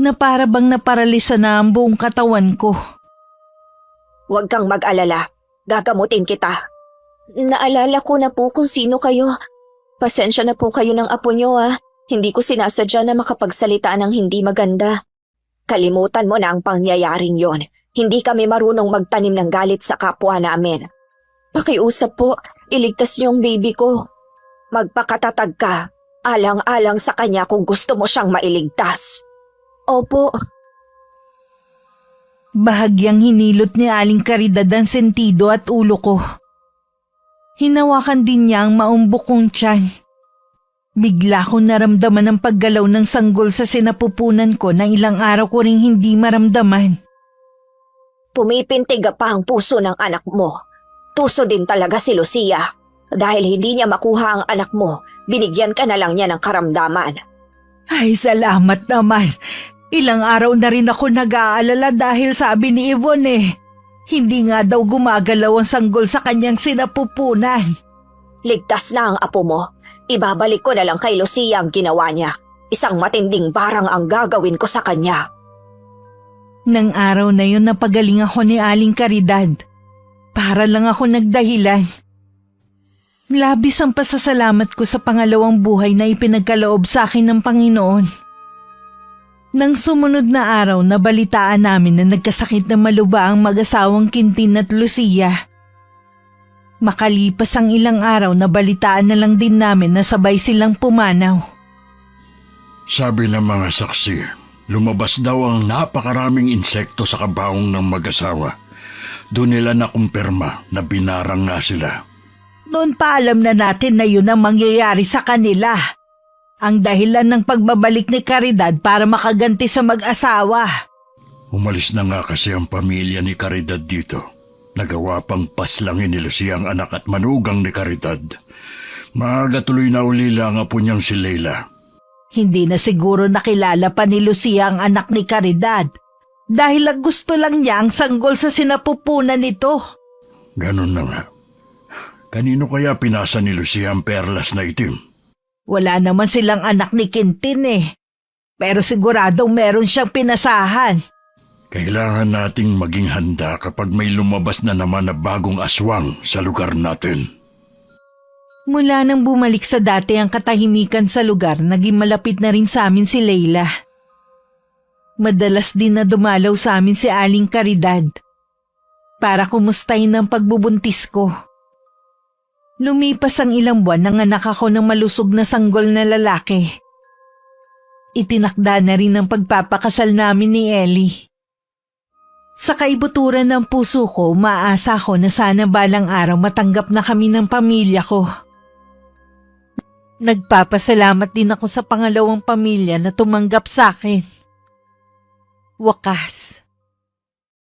na para bang naparalisa na ang buong katawan ko. Huwag kang mag-alala. Gagamutin kita. Naalala ko na po kung sino kayo. Pasensya na po kayo ng apo nyo Hindi ko sinasadya na makapagsalita ng hindi maganda. Kalimutan mo na ang pangyayaring yon. Hindi kami marunong magtanim ng galit sa kapwa namin. Pakiusap po, iligtas niyo ang baby ko. Magpakatatag ka, alang-alang sa kanya kung gusto mo siyang mailigtas. Opo. Bahagyang hinilot ni Aling Caridad ang sentido at ulo ko. Hinawakan din niya ang maumbok kong tiyan. Bigla ko naramdaman ang paggalaw ng sanggol sa sinapupunan ko na ilang araw ko ring hindi maramdaman. Pumipintig pa ang puso ng anak mo. Tuso din talaga si Lucia. Dahil hindi niya makuha ang anak mo, binigyan ka na lang niya ng karamdaman. Ay, salamat naman. Ilang araw na rin ako nag-aalala dahil sabi ni Yvonne hindi nga daw gumagalaw ang sanggol sa kanyang sinapupunan. Ligtas na ang apo mo. Ibabalik ko na lang kay Lucia ang ginawa niya. Isang matinding barang ang gagawin ko sa kanya. Nang araw na yun napagaling ako ni Aling Caridad. Para lang ako nagdahilan. Labis ang pasasalamat ko sa pangalawang buhay na ipinagkaloob sa akin ng Panginoon. Nang sumunod na araw nabalitaan namin na nagkasakit na maluba ang mag-asawang Quintin at Lucia. Makalipas ang ilang araw nabalitaan na lang din namin na sabay silang pumanaw. Sabi ng mga saksi, lumabas daw ang napakaraming insekto sa kabaong ng mag-asawa. Doon nila nakumpirma na binarang nga sila. Noon pa alam na natin na yun ang mangyayari sa kanila. Ang dahilan ng pagbabalik ni Caridad para makaganti sa mag-asawa. Umalis na nga kasi ang pamilya ni Caridad dito. Nagawa pang paslangin ni Lucia ang anak at manugang ni Caridad. Maaga tuloy na ulila ang apo niyang si Leila. Hindi na siguro nakilala pa ni Lucia ang anak ni Caridad dahil gusto lang niya ang sanggol sa sinapupunan nito. Ganun na nga. Kanino kaya pinasa ni Lucia ang perlas na itim? Wala naman silang anak ni Quintin pero siguradong meron siyang pinasahan. Kailangan nating maging handa kapag may lumabas na naman na bagong aswang sa lugar natin. Mula nang bumalik sa dati ang katahimikan sa lugar, naging malapit na rin sa amin si Leila. Madalas din na dumalaw sa amin si Aling Caridad para kumustahin ang pagbubuntis ko. Lumipas ang ilang buwan nang anak ako ng malusog na sanggol na lalaki. Itinakda na rin ang pagpapakasal namin ni Ellie. Sa kaibuturan ng puso ko, umaasa ko na sana balang araw matanggap na kami ng pamilya ko. Nagpapasalamat din ako sa pangalawang pamilya na tumanggap sa akin. Wakas,